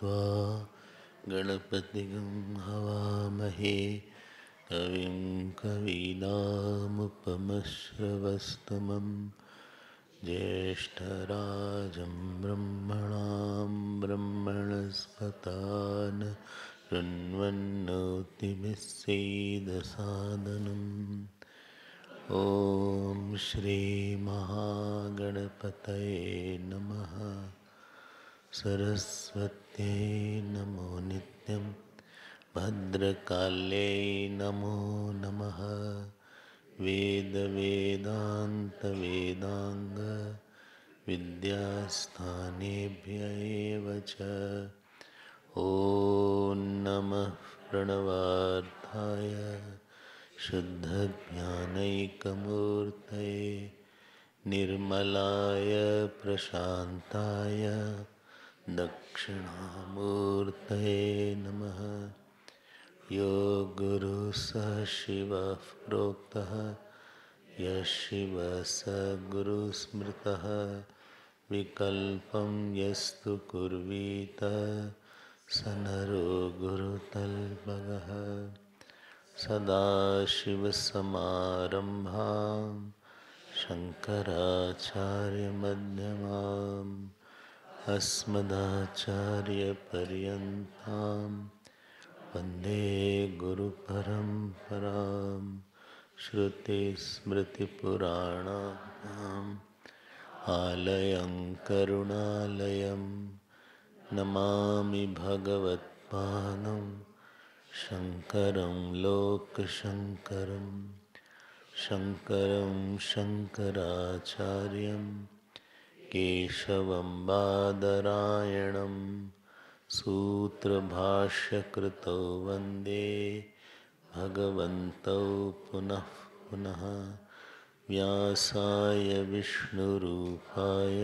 त्वा गणपतिं हवामहे कविं कवीनामुपमश्रवस्तमं ज्येष्ठराजं ब्रह्मणां ब्रह्मणस्पतान् शृण्वन्नोतिभिस्सीदसादनम् ॐ श्री महागणपतये नमः। सरस्वत्यै नमो नित्यं भद्रकाल्यै नमो नमः। वेदवेदान्तवेदाङ्ग विद्यास्थानेभ्य एव च। ॐ नमः प्रणवार्थाय शुद्धज्ञानैकमूर्तये निर्मलाय प्रशान्ताय दक्षिणामूर्तये नमः। यो गुरुः स शिवः प्रोक्तः यः शिवः स गुरुः स्मृतः विकल्पं यस्तु कुर्वीत स नरो गुरुतल्पगः। सदाशिवसमारम्भां शङ्कराचार्यमध्यमाम् अस्मदाचार्यपर्यन्तां वन्दे गुरुपरम्परां। श्रुतिस्मृतिपुराणानाम् आलयं करुणालयं नमामि भगवत्पादं शङ्करं लोकशङ्करं। शङ्करं शङ्कराचार्यं केशवं बादरायणं सूत्रभाष्यकृतौ वन्दे भगवन्तौ पुनः पुनः। व्यासाय विष्णुरूपाय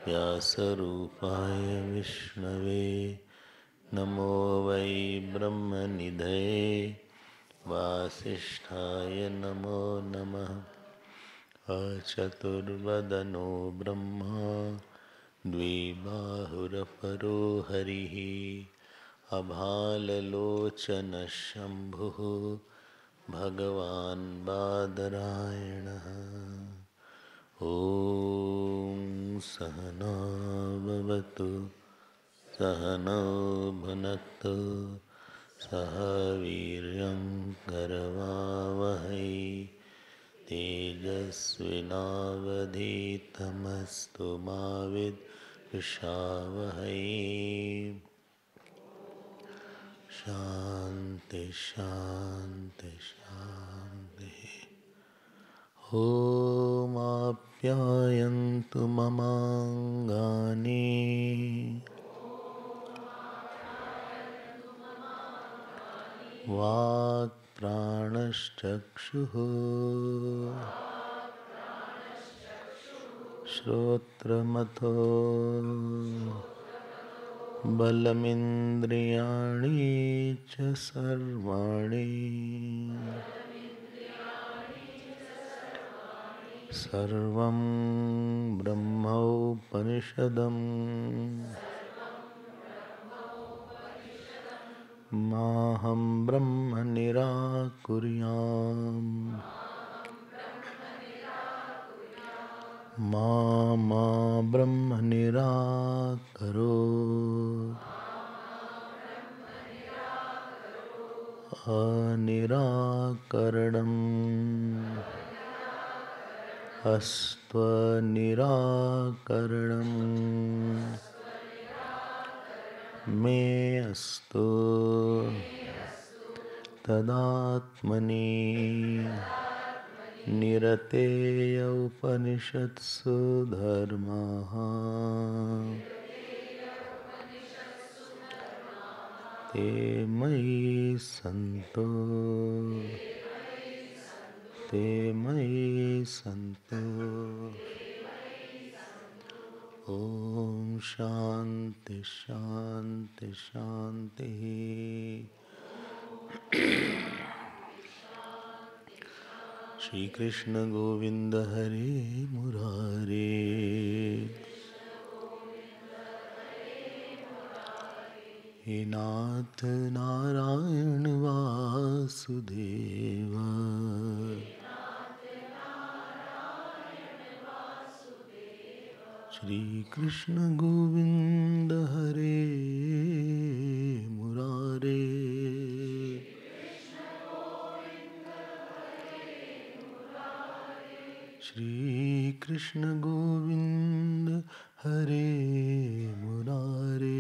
व्यासरूपाय विष्णवे नमो वै ब्रह्मनिधये वासिष्ठाय नमो नमः। अचतुर्वदनो ब्रह्मा द्विबाहुरपरो हरिः अभाललोचनः शम्भुः भगवान् बादरायणः। ॐ सहना भवतु सहनौ भुनक्तु सह वीर्यं करवावहै तेजस्विनावधीतमस्तु मा विद्विषावहै। शान्ति शान्ति शान्तिः। ॐ आप्यायन्तु ममाङ्गानि वाक्प्राणश्चक्षुः श्रोत्रमथो बलमिन्द्रियाणि च सर्वाणि सर्वं ब्रह्मोपनिषदम् माहं ब्रह्म निराकुर्याम् मा ब्रह्म निराकरोत्। अनिराकरणम् अस्त्वनिराकरणम् मे अस्तु तदात्मनि निरतेय उपनिषत्सु धर्माः ते मयि सन्तो ते मयि सन्तो। ॐ शान्ति शान्ति शान्तिः। श्री कृष्ण गोविंद हरे मुरारे हे नाथ नारायण वासुदेव। श्री कृष्ण गोविंद हरे मुरारे। श्री कृष्ण गोविंद हरे मुरारे।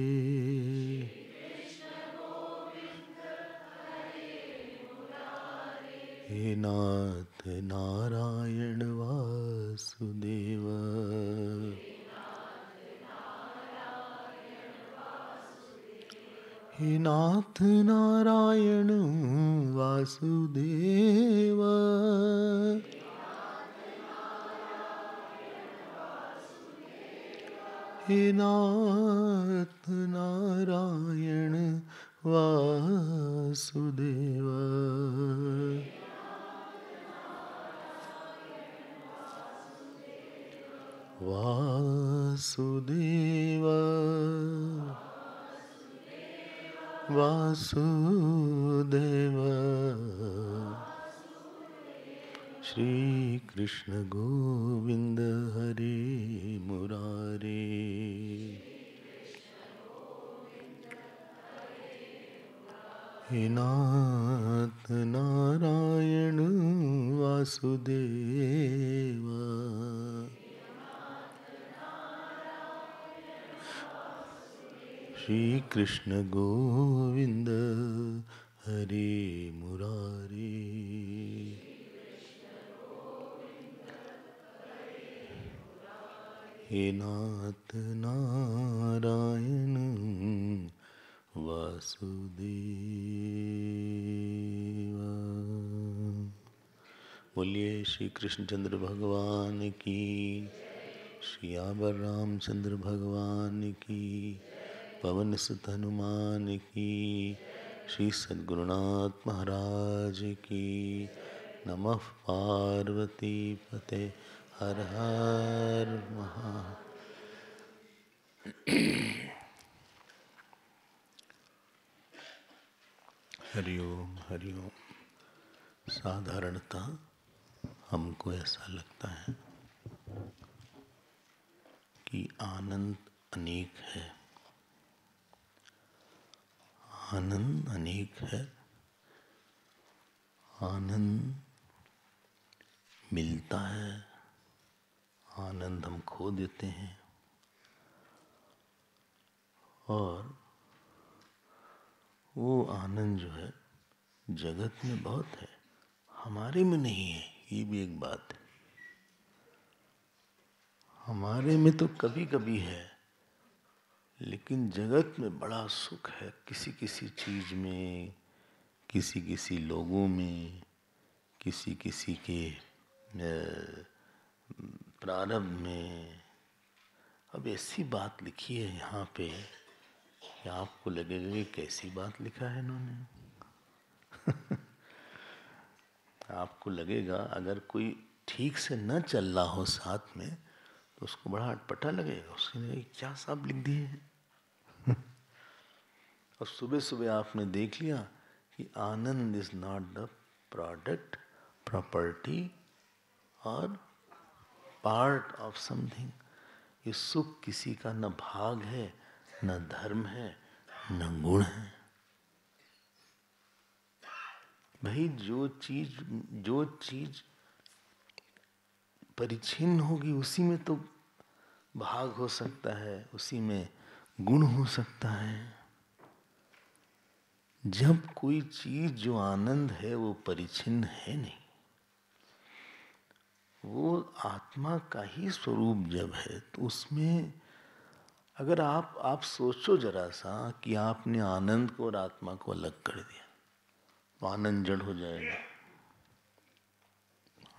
हे नाथ नारायण वासुदेव। हे नाथ नारायण वासुदेव। हे नाथ नारायण वासुदेव। वासुदेव वासुदेव। श्री कृष्ण गोविंद हरे मुरारे। हे नाथ नारायण वासुदेव। श्री कृष्ण गोविंद हरे मुरारे। हे नाथ नारायण वासुदेव। बोलिए श्री कृष्णचंद्र भगवान की, श्री आवर रामचंद्र भगवान की, पवन सुत हनुमान की, श्री सद्गुरुनाथ महाराज की। नमः पार्वती पते हर हर महा। हरिओम हरिओम। साधारणतः हमको ऐसा लगता है कि आनंद अनेक है, आनंद अनेक है। आनंद मिलता है, आनंद हम खो देते हैं। और वो आनंद जो है जगत में बहुत है, हमारे में नहीं है। ये भी एक बात है। हमारे में तो कभी कभी है, लेकिन जगत में बड़ा सुख है किसी किसी चीज में, किसी किसी लोगों में, किसी किसी के प्रारब्ध में। अब ऐसी बात लिखी है यहाँ पे कि आपको लगेगा कि कैसी बात लिखा है इन्होंने। आपको लगेगा अगर कोई ठीक से न चल रहा हो साथ में तो उसको बड़ा अटपटा लगेगा। उसने क्या साहब लिख दिए हैं। और सुबह सुबह आपने देख लिया कि आनंद is not the product, property और पार्ट ऑफ समथिंग। ये सुख किसी का न भाग है, न धर्म है, न गुण है। भाई जो चीज परिच्छिन्न होगी उसी में तो भाग हो सकता है, उसी में गुण हो सकता है। जब कोई चीज जो आनंद है वो परिच्छिन्न है नहीं, वो आत्मा का ही स्वरूप जब है, तो उसमें अगर आप सोचो जरा सा कि आपने आनंद को और आत्मा को अलग कर दिया तो आनंद जड़ हो जाएगा।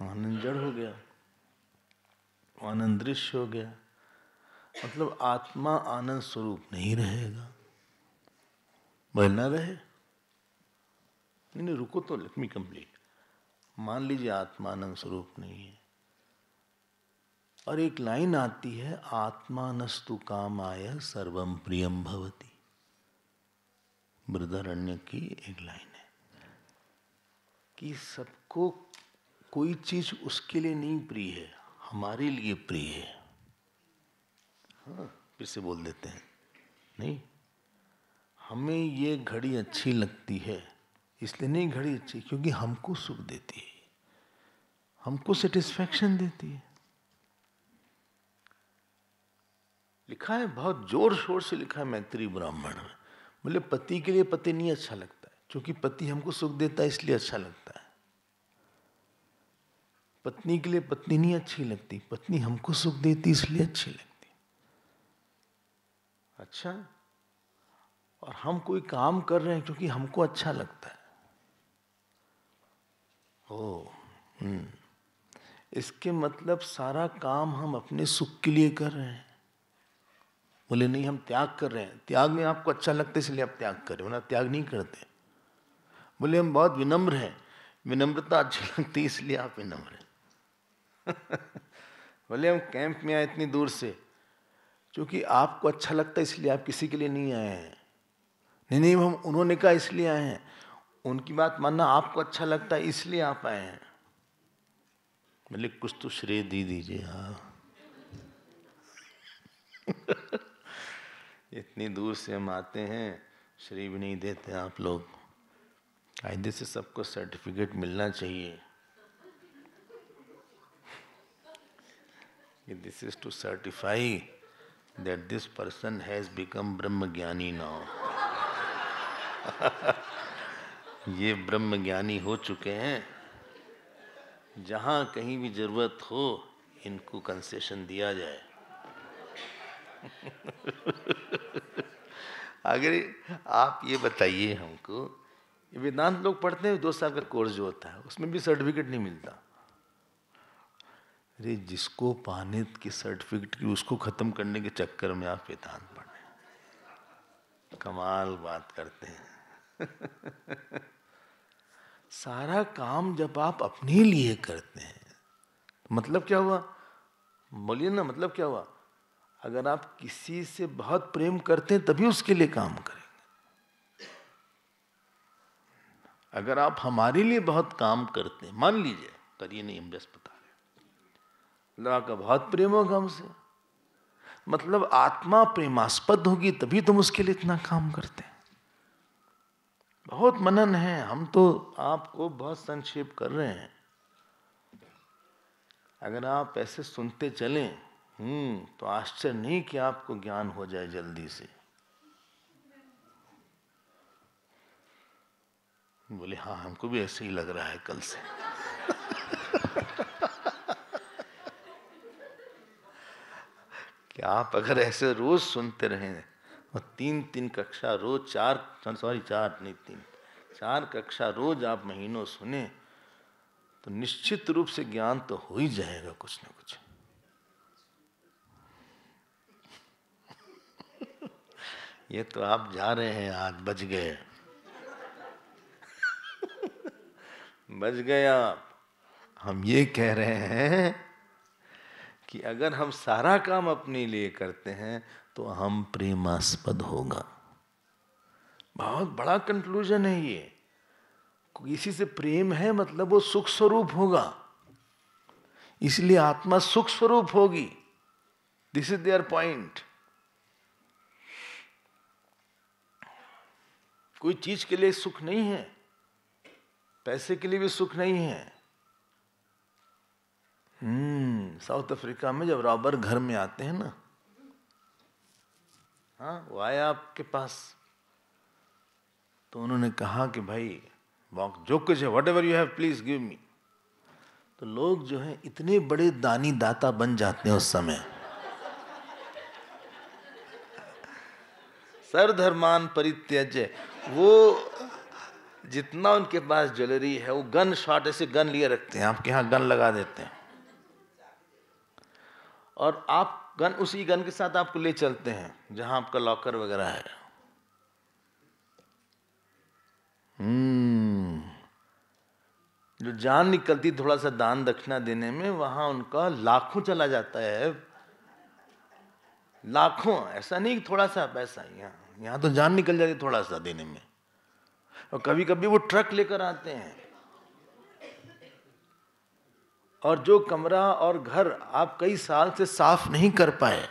आनंद जड़ हो गया, आनंद दृश्य हो गया, मतलब आत्मा आनंद स्वरूप नहीं रहेगा। वह न रहे। नहीं, रुको तो, लेट मी कंप्लीट। मान लीजिए आत्मा आनंद स्वरूप नहीं है, और एक लाइन आती है, आत्मानस्तु कामाय सर्वम प्रियम भवति। बृहदारण्य की एक लाइन है कि सबको कोई चीज उसके लिए नहीं प्रिय है, हमारे लिए प्रिय है। हाँ, फिर से बोल देते हैं, नहीं, हमें ये घड़ी अच्छी लगती है इसलिए नहीं घड़ी अच्छी, क्योंकि हमको सुख देती है, हमको सेटिस्फैक्शन देती है। लिखा है, बहुत जोर शोर से लिखा है मैत्री ब्राह्मण में, बोले पति के लिए पति नहीं अच्छा लगता है, क्योंकि पति हमको सुख देता है इसलिए अच्छा लगता है। पत्नी के लिए पत्नी नहीं अच्छी लगती, पत्नी हमको सुख देती इसलिए अच्छी लगती। अच्छा, और हम कोई काम कर रहे हैं क्योंकि हमको अच्छा लगता है। इसके मतलब सारा काम हम अपने सुख के लिए कर रहे हैं। बोले नहीं, हम त्याग कर रहे हैं, त्याग में आपको अच्छा लगता है इसलिए आप त्याग कर रहे हो ना, त्याग नहीं करते। बोले हम बहुत विनम्र हैं, विनम्रता अच्छी लगती है इसलिए आप विनम्र हैं। बोले हम कैंप में आए इतनी दूर से, क्योंकि आपको अच्छा लगता है इसलिए आप किसी के लिए नहीं आए हैं। नहीं, हम उन्होंने कहा इसलिए आए हैं, उनकी बात मानना आपको अच्छा लगता है इसलिए आप आए हैं। बोले कुछ तो श्रेय दे दीजिए। हाँ इतनी दूर से हम आते हैं, श्रेय भी नहीं देते आप लोग। कायदे से सबको सर्टिफिकेट मिलना चाहिए। This is to certify that this person has become brahm gyani now. ये ब्रह्म ज्ञानी हो चुके हैं। जहां कहीं भी जरूरत हो इनको कंसेशन दिया जाए। अगर आप ये बताइए हमको, वेदांत लोग पढ़ते हैं 2 साल का कोर्स जो होता है उसमें भी सर्टिफिकेट नहीं मिलता। अरे जिसको पाने की सर्टिफिकेट की उसको खत्म करने के चक्कर में आप वेदांत पढ़ रहे हैं। कमाल बात करते हैं। सारा काम जब आप अपने लिए करते हैं, मतलब क्या हुआ? बोलिए ना, मतलब क्या हुआ? अगर आप किसी से बहुत प्रेम करते हैं तभी उसके लिए काम करेंगे। अगर आप हमारे लिए बहुत काम करते हैं, मान लीजिए, करिए नहीं, हम जस्ट बता रहे, मतलब आपका बहुत प्रेम होगा हमसे, मतलब आत्मा प्रेमास्पद होगी तभी तुम उसके लिए इतना काम करते हैं। बहुत मनन है, हम तो आपको बहुत संक्षेप कर रहे हैं। अगर आप ऐसे सुनते चलें तो आश्चर्य नहीं कि आपको ज्ञान हो जाए जल्दी से। बोले हाँ, हमको भी ऐसे ही लग रहा है कल से। कि आप अगर ऐसे रोज सुनते रहें और 3 कक्षा रोज, 4 कक्षा रोज आप महीनों सुने तो निश्चित रूप से ज्ञान तो हो ही जाएगा कुछ ना कुछ। ये तो आप जा रहे हैं, आज बच गए। बच गए आप। हम ये कह रहे हैं कि अगर हम सारा काम अपने लिए करते हैं तो हम प्रेमास्पद होगा। बहुत बड़ा कंक्लूजन है ये। किसी से प्रेम है मतलब वो सुख स्वरूप होगा, इसलिए आत्मा सुख स्वरूप होगी। This is their point. कोई चीज के लिए सुख नहीं है, पैसे के लिए भी सुख नहीं है। साउथ अफ्रीका में जब रॉबर घर में आते हैं ना, हाँ, वो आया आपके पास तो उन्होंने कहा कि भाई जो कुछ है, what ever you have please give me. तो लोग जो है इतने बड़े दानी दाता बन जाते हैं उस समय। सर्वधर्मान परित्यज्य, वो जितना उनके पास ज्वेलरी है वो गन शॉट, ऐसे गन लिए रखते हैं, आपके यहाँ गन लगा देते हैं और आप गन, उसी गन के साथ आपको ले चलते हैं जहां आपका लॉकर वगैरह है। जो जान निकलती थोड़ा सा दान दक्षिणा देने में, वहां उनका लाखों चला जाता है। लाखों, ऐसा नहीं कि थोड़ा सा पैसा। यहाँ तो जान निकल जाती थोड़ा सा देने में। और कभी कभी वो ट्रक लेकर आते हैं, और जो कमरा और घर आप कई साल से साफ नहीं कर पाए,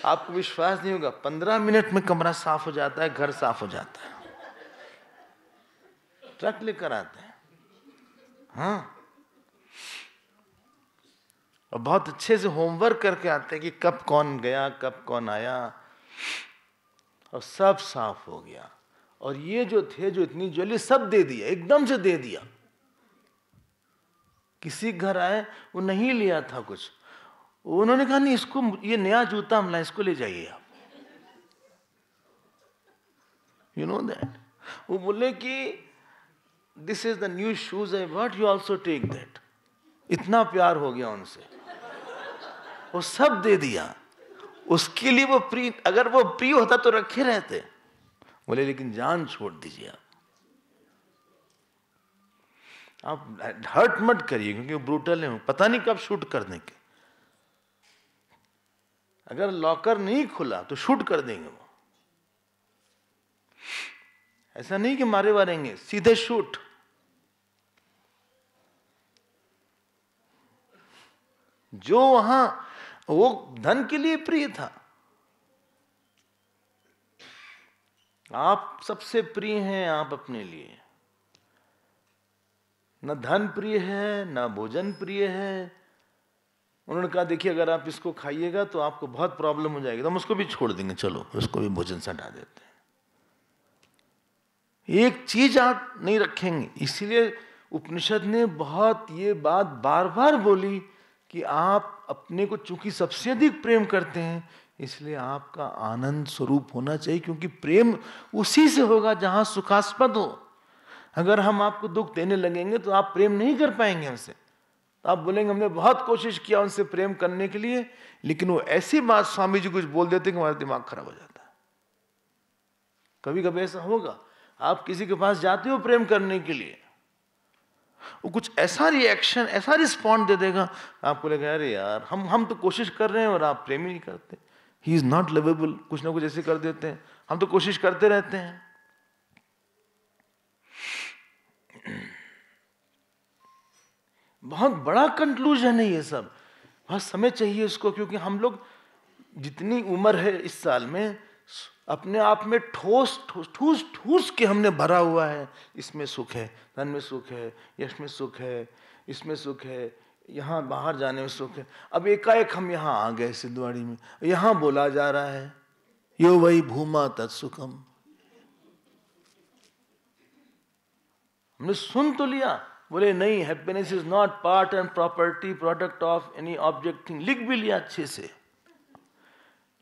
आपको विश्वास नहीं होगा, 15 मिनट में कमरा साफ हो जाता है, घर साफ हो जाता है। ट्रक लेकर आते हैं, हाँ, और बहुत अच्छे से होमवर्क करके आते हैं कि कब कौन गया, कब कौन आया, और सब साफ हो गया। और ये जो थे, जो इतनी ज्वेलरी सब दे दिया, एकदम से दे दिया। किसी घर आए, वो नहीं लिया था कुछ, उन्होंने कहा नहीं, इसको, ये नया जूता हम लाए, इसको ले जाइए आप। यू नो दैट, वो बोले कि this is the new shoes I bought, you also take that. इतना प्यार हो गया उनसे, वो सब दे दिया। उसके लिए वो प्रिय, अगर वो प्रिय होता तो रखे रहते। बोले लेकिन जान छोड़ दीजिए आप हर्ट मत करिए, क्योंकि वो ब्रूटल है, पता नहीं कब शूट कर देंगे। अगर लॉकर नहीं खुला तो शूट कर देंगे वो। ऐसा नहीं कि मारे मारेंगे, सीधे शूट। जो वहां, वो धन के लिए प्रिय था। आप सबसे प्रिय हैं आप अपने लिए। न धन प्रिय है, न भोजन प्रिय है। उन्होंने कहा देखिए, अगर आप इसको खाइएगा तो आपको बहुत प्रॉब्लम हो जाएगी, तो हम उसको भी छोड़ देंगे, चलो उसको भी भोजन से हटा देते हैं। एक चीज आप नहीं रखेंगे। इसीलिए उपनिषद ने बहुत ये बात बार बार बोली कि आप अपने को चूंकि सबसे अधिक प्रेम करते हैं, इसलिए आपका आनंद स्वरूप होना चाहिए, क्योंकि प्रेम उसी से होगा जहां सुखास्पद हो। अगर हम आपको दुख देने लगेंगे तो आप प्रेम नहीं कर पाएंगे हमसे। तो आप बोलेंगे हमने बहुत कोशिश किया उनसे प्रेम करने के लिए, लेकिन वो ऐसी बात स्वामी जी कुछ बोल देते कि हमारा दिमाग खराब हो जाता है। कभी कभी ऐसा होगा, आप किसी के पास जाते हो प्रेम करने के लिए, वो कुछ ऐसा रिएक्शन, ऐसा रिस्पॉन्ड दे देगा, आपको लगेगा अरे यार हम तो कोशिश कर रहे हैं और आप प्रेम ही नहीं करते। ही इज नॉट लवेबल, कुछ ना कुछ ऐसे कर देते हैं, हम तो कोशिश करते रहते हैं। बहुत बड़ा कंक्लूजन है ये सब, बहुत समय चाहिए इसको, क्योंकि हम लोग जितनी उम्र है इस साल में, अपने आप में ठूस ठूस के हमने भरा हुआ है। इसमें सुख है, धन में सुख है, यश में सुख है, इसमें सुख है, यहाँ बाहर जाने में सुख है। अब एकाएक हम यहाँ आ गए सिद्धवाड़ी में, यहाँ बोला जा रहा है यो वही भूमा तत्सुखम। हमने सुन तो लिया, बोले नहीं, happiness is not part and property product of any object thing, लिख भी लिया अच्छे से,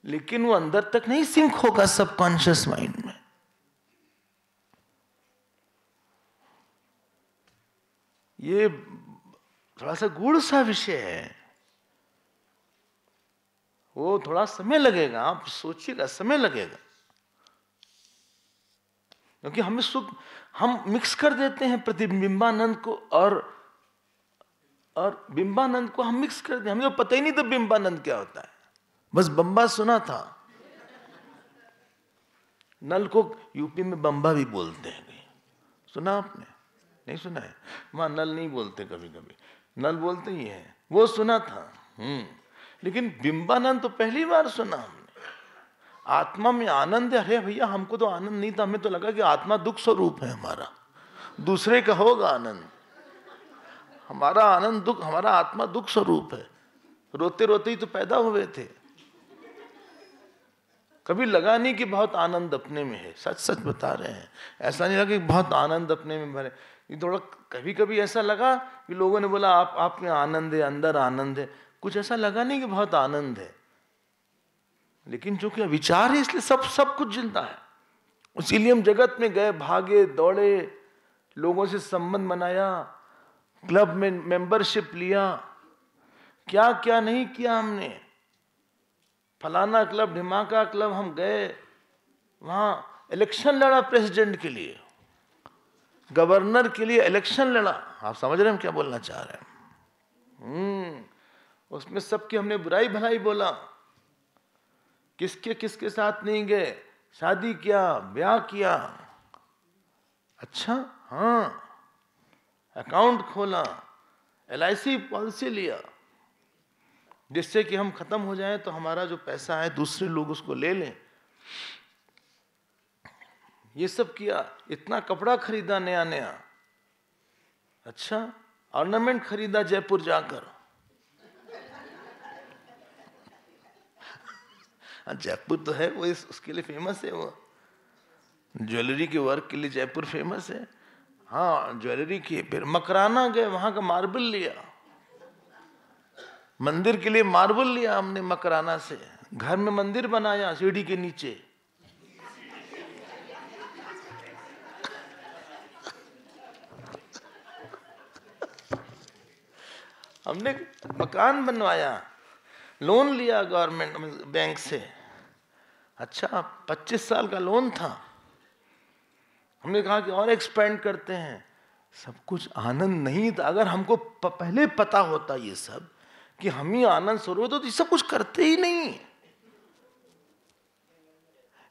लेकिन वो अंदर तक नहीं सिंक होगा सबकॉन्शियस माइंड में। ये थोड़ा सा गूढ़ सा विषय है, वो थोड़ा समय लगेगा, आप सोचिएगा समय लगेगा, क्योंकि हमें सुख, हम मिक्स कर देते हैं प्रतिबिंबानंद को और बिंबानंद को हम मिक्स कर देते हैं। हमें तो पता ही नहीं था बिंबानंद क्या होता है, बस बम्बा सुना था। नल को यूपी में बम्बा भी बोलते हैं, सुना आपने? नहीं सुना है? वहां नल नहीं बोलते, कभी कभी नल बोलते ही है, वो सुना था। लेकिन बिंबानंद तो पहली बार सुना हमने। आत्मा में आनंद है, अरे भैया हमको तो आनंद नहीं था, हमें तो लगा कि आत्मा दुख स्वरूप है हमारा, दूसरे का होगा आनंद, हमारा आनंद दुख, हमारा आत्मा दुख स्वरूप है। रोते रोते ही तो पैदा हुए थे, कभी लगा नहीं कि बहुत आनंद अपने में है। सच सच बता रहे हैं, ऐसा नहीं लगा कि बहुत आनंद अपने में भरे। ये थोड़ा कभी कभी ऐसा लगा कि लोगों ने बोला आप में आनंद है, अंदर आनंद है, कुछ ऐसा लगा नहीं कि बहुत आनंद है। लेकिन चूंकि विचार है इसलिए सब कुछ जिंदा है। इसीलिए हम जगत में गए, भागे दौड़े, लोगों से संबंध बनाया, क्लब में मेंबरशिप लिया, क्या क्या नहीं किया हमने। फलाना क्लब, ढिमाका क्लब, हम गए वहां, इलेक्शन लड़ा प्रेसिडेंट के लिए, गवर्नर के लिए इलेक्शन लड़ा। आप समझ रहे हैं हम क्या बोलना चाह रहे हैं? उसमें सबकी हमने बुराई भलाई बोला, किसके किसके साथ नहीं गए, शादी किया, ब्याह किया, अच्छा हाँ, अकाउंट खोला, LIC पॉलिसी लिया, जिससे कि हम खत्म हो जाएं तो हमारा जो पैसा है दूसरे लोग उसको ले लें। ये सब किया, इतना कपड़ा खरीदा नया नया, अच्छा ऑर्नामेंट खरीदा जयपुर जाकर। जयपुर तो है वो, उसके लिए फेमस है, वो ज्वेलरी के वर्क के लिए जयपुर फेमस है। हाँ ज्वेलरी की। फिर मकराना गए, वहां का मार्बल लिया, मंदिर के लिए मार्बल लिया हमने मकराना से, घर में मंदिर बनाया सीढ़ी के नीचे। हमने मकान बनवाया, लोन लिया गवर्नमेंट बैंक से, अच्छा 25 साल का लोन था। हमने कहा कि और एक्सपेंड करते हैं, सब कुछ आनंद नहीं था। अगर हमको पहले पता होता ये सब कि हम ही आनंद स्वरूप, तो ये सब कुछ करते ही नहीं।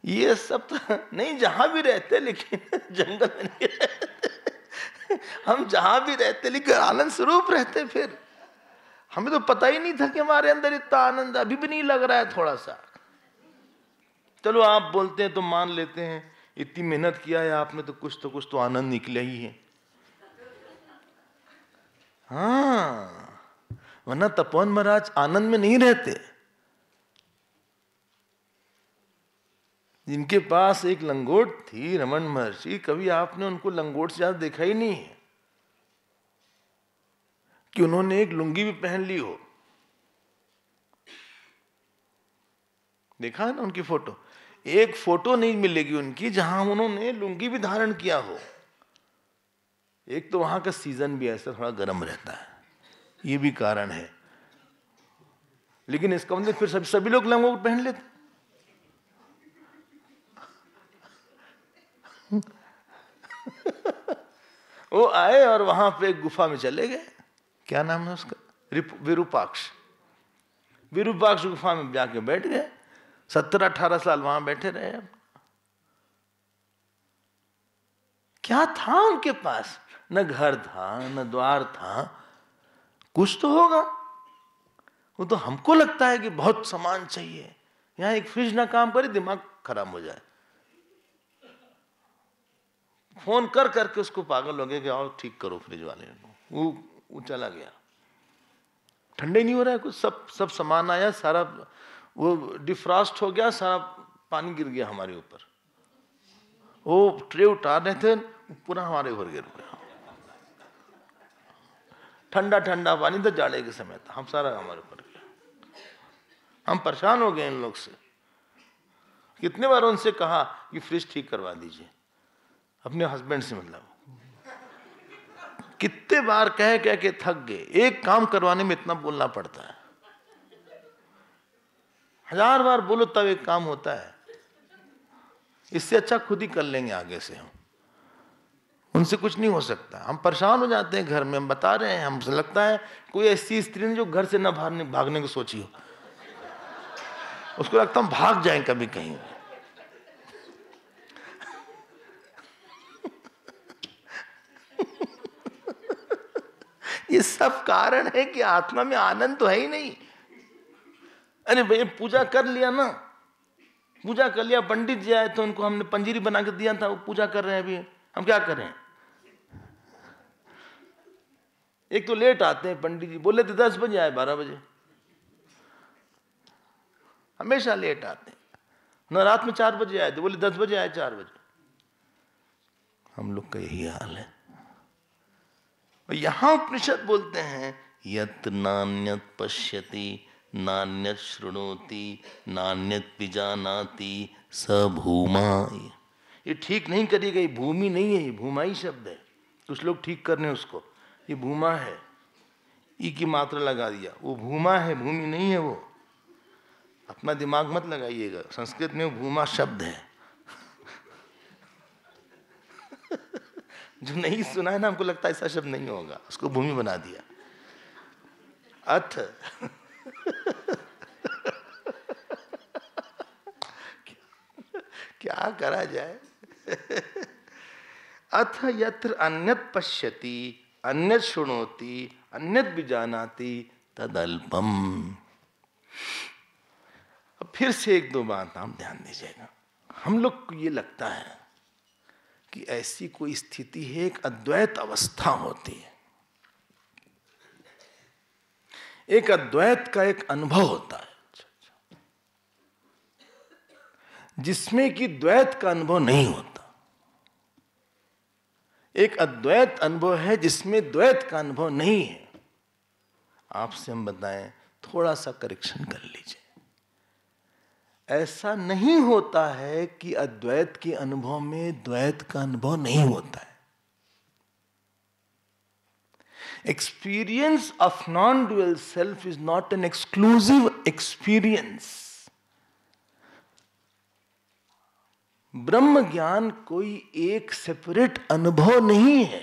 ये सब तो नहीं, जहां भी रहते लेकिन जंगल में नहीं रहते। हम जहां भी रहते लेकिन आनंद स्वरूप रहते। फिर हमें तो पता ही नहीं था कि हमारे अंदर इतना आनंद, अभी भी नहीं लग रहा है थोड़ा सा। चलो आप बोलते हैं तो मान लेते हैं, इतनी मेहनत किया है आपने तो कुछ तो आनंद निकला ही है। हाँ, वरना तपोवन महाराज आनंद में नहीं रहते। जिनके पास एक लंगोट थी रमन महर्षि, कभी आपने उनको लंगोट से ज्यादा देखा ही नहीं है कि उन्होंने एक लुंगी भी पहन ली हो। देखा है ना उनकी फोटो, एक फोटो नहीं मिलेगी उनकी जहां उन्होंने लुंगी भी धारण किया हो। एक तो वहां का सीजन भी ऐसा थोड़ा गर्म रहता है, ये भी कारण है। लेकिन इसका मतलब फिर सभी लोग लंगोट पहन लेते। वो आए और वहां पे एक गुफा में चले गए, क्या नाम है उसका, विरूपाक्ष। विरूपाक्ष गुफा में जाके बैठ गए, 17-18 साल वहां बैठे रहे। क्या था उनके पास, न घर था न द्वार था, कुछ तो होगा। वो तो हमको लगता है कि बहुत सामान चाहिए, यहां एक फ्रिज ना काम करे दिमाग खराब हो जाए। फोन कर करके उसको पागल हो गया कि आओ ठीक करो फ्रिज वाले को। वो चला गया, ठंडे नहीं हो रहा है कुछ, सब सामान आया, सारा वो डिफ्रॉस्ट हो गया, सारा पानी गिर गया हमारे ऊपर। वो ट्रे उतार रहे थे, पूरा हमारे ऊपर गिर गया। ठंडा ठंडा पानी था, जाड़े के समय था, हम सारा हमारे ऊपर गया। हम परेशान हो गए इन लोग से। कितने बार उनसे कहा कि फ्रिज ठीक करवा दीजिए, अपने हस्बैंड से मतलब। कितने बार कह के थक गए। एक काम करवाने में इतना बोलना पड़ता है, 1000 बार बोलो तब एक काम होता है। इससे अच्छा खुद ही कर लेंगे आगे से हम, उनसे कुछ नहीं हो सकता। हम परेशान हो जाते हैं घर में, हम बता रहे हैं, हमसे लगता है कोई ऐसी स्त्री ने जो घर से ना भागने को सोची हो, उसको लगता हम भाग जाएं कभी कहीं। ये सब कारण है कि आत्मा में आनंद तो है ही नहीं। अरे भाई पूजा कर लिया ना, पूजा कर लिया, पंडित जी आए तो उनको हमने पंजीरी बना के दिया था, वो पूजा कर रहे हैं। अभी हम क्या करें? एक तो लेट आते हैं पंडित जी, बोले थे 10 बजे आए, 12 बजे, हमेशा लेट आते हैं। न रात में 4 बजे आए थे, बोले 10 बजे आए, 4 बजे। हम लोग का यही हाल है। यहां उपनिषद बोलते हैं यत नान्यत पश्यति नान्यत शृणोति नान्यत विजानाति स भूमा। ये ठीक नहीं करी गई, भूमि नहीं है, ये भूमा ही शब्द है। कुछ लोग ठीक करने उसको, ये भूमा है, ई की मात्रा लगा दिया, वो भूमा है, भूमि नहीं है वो। अपना दिमाग मत लगाइएगा, संस्कृत में भूमा शब्द है। जो नहीं सुना है ना, हमको लगता है ऐसा शब्द नहीं होगा, उसको भूमि बना दिया। अथ क्या करा जाए। अथ यत्र अन्यत् पश्यति अन्यत् शृणोति अन्यत् विजानाति तदल्पम। अब फिर से एक दो बात आप ध्यान दीजिएगा। हम लोग को ये लगता है कि ऐसी कोई स्थिति है, एक अद्वैत अवस्था होती है, एक अद्वैत का एक अनुभव होता है जिसमें कि द्वैत का अनुभव नहीं होता। एक अद्वैत अनुभव है जिसमें द्वैत का अनुभव नहीं है। आपसे हम बताएं, थोड़ा सा करेक्शन कर लीजिए। ऐसा नहीं होता है कि अद्वैत के अनुभव में द्वैत का अनुभव नहीं होता है। Experience of non-dual self is not an exclusive experience. ब्रह्म ज्ञान कोई एक सेपरेट अनुभव नहीं है,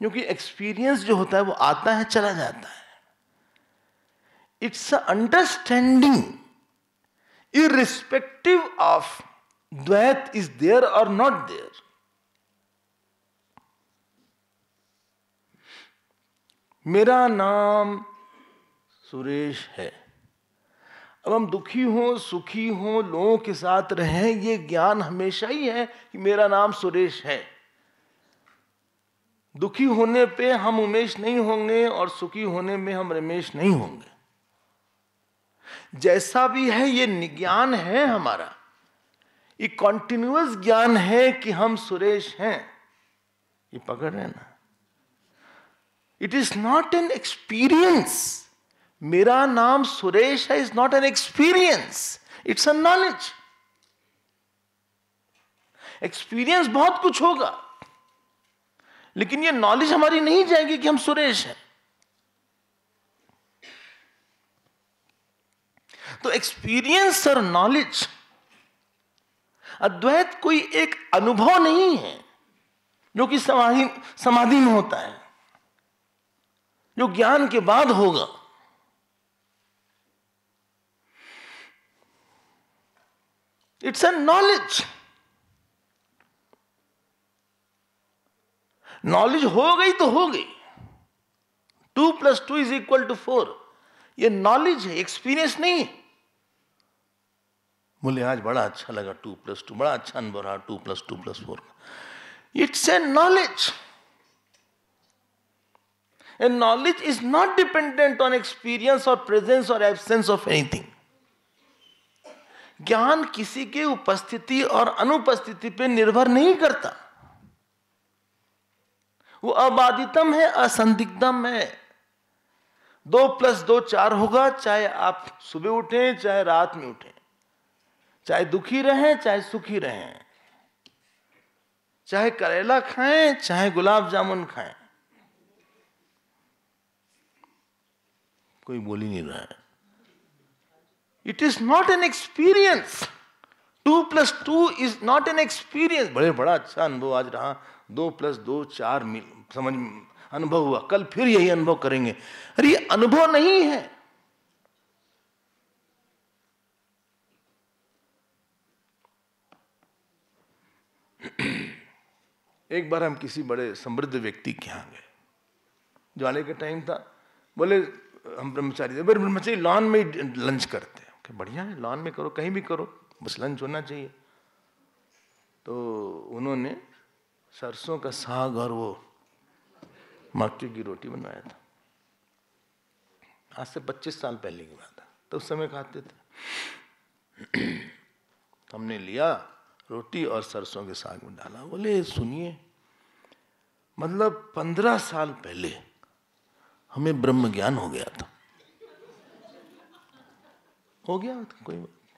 क्योंकि एक्सपीरियंस जो होता है वो आता है चला जाता है। It's a understanding irrespective of द्वैत is there or not there. मेरा नाम सुरेश है। अब हम दुखी हो सुखी हो लोगों के साथ रहें, ये ज्ञान हमेशा ही है कि मेरा नाम सुरेश है। दुखी होने पे हम उमेश नहीं होंगे और सुखी होने में हम रमेश नहीं होंगे। जैसा भी है ये ज्ञान है हमारा, ये कॉन्टिन्यूअस ज्ञान है कि हम सुरेश हैं। ये पकड़ रहे ना? It is not an experience. मेरा नाम सुरेश है is not an experience, it's a knowledge. Experience बहुत कुछ होगा, लेकिन ये नॉलेज हमारी नहीं जाएगी कि हम सुरेश हैं। तो एक्सपीरियंस और नॉलेज, अद्वैत कोई एक अनुभव नहीं है जो कि समाधि में होता है, जो ज्ञान के बाद होगा। It's a knowledge. नॉलेज हो गई तो हो गई। 2 + 2 = 4। ये नॉलेज है, एक्सपीरियंस नहीं। बोले आज बड़ा अच्छा लगा 2 + 2, बड़ा अच्छा अनुभव रहा 2 + 2 + 4। It's a knowledge. A knowledge is not dependent on experience और प्रेजेंस और एब्सेंस ऑफ एनीथिंग। ज्ञान किसी के उपस्थिति और अनुपस्थिति पे निर्भर नहीं करता। वो अबाधितम है, असंदिग्धम है। 2 + 2 4 होगा, चाहे आप सुबह उठें चाहे रात में उठें, चाहे दुखी रहें चाहे सुखी रहें, चाहे करेला खाएं चाहे गुलाब जामुन खाएं। कोई बोल ही नहीं रहा है। It is not an experience. 2 + 2 is not an experience. बड़ा अच्छा अनुभव आज रहा, 2 + 2 4 समझ अनुभव हुआ, कल फिर यही अनुभव करेंगे। अरे ये अनुभव नहीं है। एक बार हम किसी बड़े समृद्ध व्यक्ति के यहाँ गए, ज्वाले का टाइम था। बोले हम ब्रह्मचारी थे, ब्रह्मचारी लॉन में लंच करते हैं। बढ़िया है, लॉन में करो, कहीं भी करो, बस लंच होना चाहिए। तो उन्होंने सरसों का साग और वो मक्के की रोटी बनवाया था। आज से 25 साल पहले की बात है। तो उस समय खाते थे। हमने लिया रोटी और सरसों के साग में डाला। बोले सुनिए, मतलब 15 साल पहले हमें ब्रह्म ज्ञान हो गया था। हो गया था, कोई बात नहीं।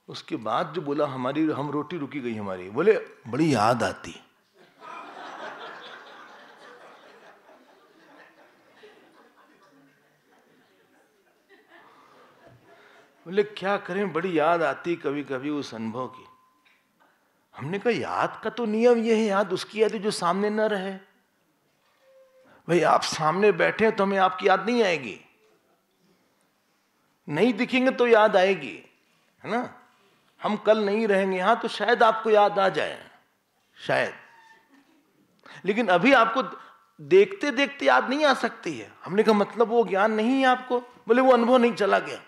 उसके बाद जो बोला हम रोटी रुकी गई हमारी, बोले बड़ी याद आती। बोले क्या करें, बड़ी याद आती कभी कभी उस अनुभव की। हमने कहा याद का तो नियम यह है, याद उसकी याद जो सामने न रहे। भाई आप सामने बैठे तो हमें आपकी याद नहीं आएगी, नहीं दिखेंगे तो याद आएगी, है ना। हम कल नहीं रहेंगे यहां तो शायद आपको याद आ जाए, शायद, लेकिन अभी आपको देखते देखते याद नहीं आ सकती है। हमने कहा मतलब वो ज्ञान नहीं है आपको? बोले वो अनुभव नहीं चला गया।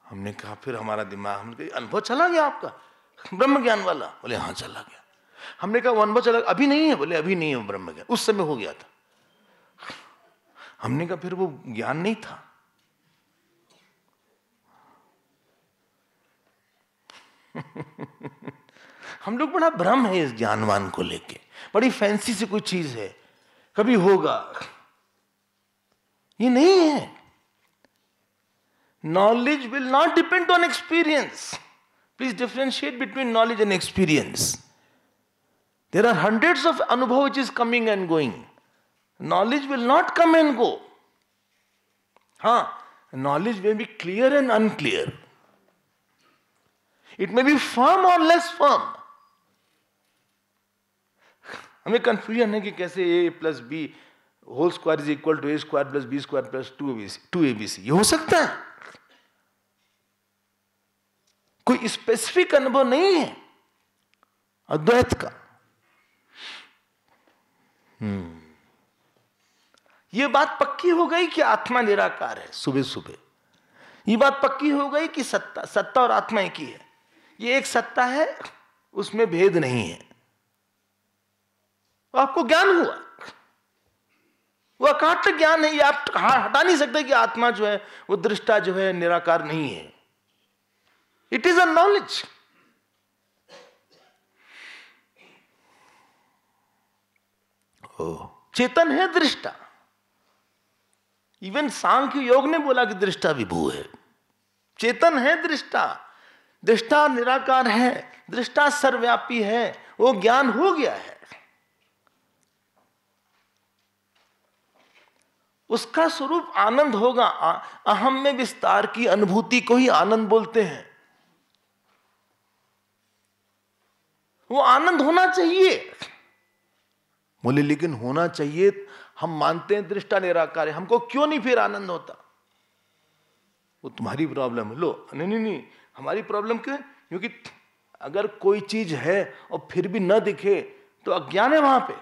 हमने कहा फिर हमारा दिमाग, हमने कहा अनुभव चला गया आपका ब्रह्म ज्ञान वाला? बोले हाँ चला गया। हमने कहा वो अनुभव चला, अभी नहीं है? बोले अभी नहीं है ब्रह्म ज्ञान, उस समय हो गया था। हमने कहा फिर वो ज्ञान नहीं था। हम लोग बड़ा भ्रम है इस ज्ञानवान को लेके, बड़ी फैंसी सी कोई चीज है, कभी होगा, ये नहीं है। Knowledge will not depend on experience. Please differentiate between knowledge and experience. There are hundreds of अनुभव which is coming and going. Knowledge will not come and go. हाँ, knowledge may be clear and unclear. It may be firm or less firm. हमें confusion है कि कैसे a plus B whole square is equal to a square plus B square plus 2abc। ये हो सकता है? कोई स्पेसिफिक अनुभव नहीं है अद्वैत का। ये बात पक्की हो गई कि आत्मा निराकार है सुबह सुबह। ये बात पक्की हो गई कि सत्ता और आत्मा एक ही है। ये एक सत्ता है, उसमें भेद नहीं है। तो आपको ज्ञान हुआ, वो अकाट्य ज्ञान है। ये आप हटा नहीं सकते कि आत्मा जो है वो दृष्टा जो है निराकार नहीं है। It is a knowledge. चेतन है दृष्टा। इवन सांख्य योग ने बोला कि दृष्टा विभू है। चेतन है दृष्टा, दृष्टा निराकार है, दृष्टा सर्वव्यापी है। वो ज्ञान हो गया है। उसका स्वरूप आनंद होगा। अहम में विस्तार की अनुभूति को ही आनंद बोलते हैं। वो आनंद होना चाहिए। बोले लेकिन होना चाहिए, हम मानते हैं दृष्टा निराकार है, हमको क्यों नहीं फिर आनंद होता? वो तुम्हारी प्रॉब्लम है। लो, नहीं, हमारी प्रॉब्लम क्यों है? क्योंकि अगर कोई चीज है और फिर भी न दिखे तो अज्ञान है वहां पे।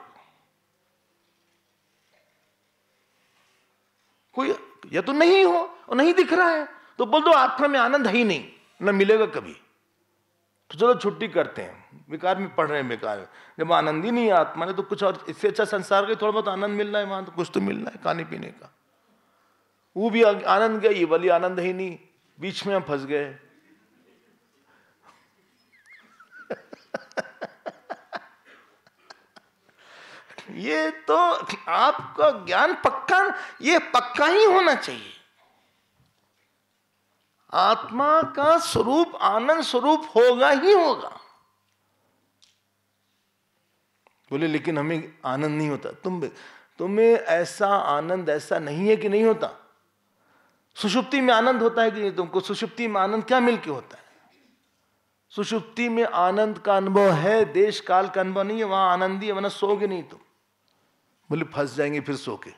कोई या तो नहीं हो और नहीं दिख रहा है तो बोल दो आत्मा में आनंद है ही नहीं, न मिलेगा कभी। तो चलो छुट्टी करते हैं, बेकार में पढ़ रहे हैं, बेकार में। जब आनंद ही नहीं है आत्मा ने तो कुछ और इससे अच्छा संसार का थोड़ा बहुत आनंद मिल रहा है वहां, तो कुछ तो मिल रहा है खाने पीने का। वो भी आनंद गया, ये वाली आनंद ही नहीं, बीच में हम फंस गए। ये तो आपका ज्ञान पक्का, ये पक्का ही होना चाहिए। आत्मा का स्वरूप आनंद स्वरूप होगा ही होगा। बोले लेकिन हमें आनंद नहीं होता। तुम्हें ऐसा आनंद ऐसा नहीं है कि नहीं होता। सुषुप्ति में आनंद होता है कि नहीं तुमको? सुषुप्ति में आनंद क्या मिलके होता है? सुषुप्ति में आनंद का अनुभव है, देश काल का अनुभव नहीं है। वहां आनंद ही है, वरना सोगे नहीं तुम। बोले फंस जाएंगे फिर सो के।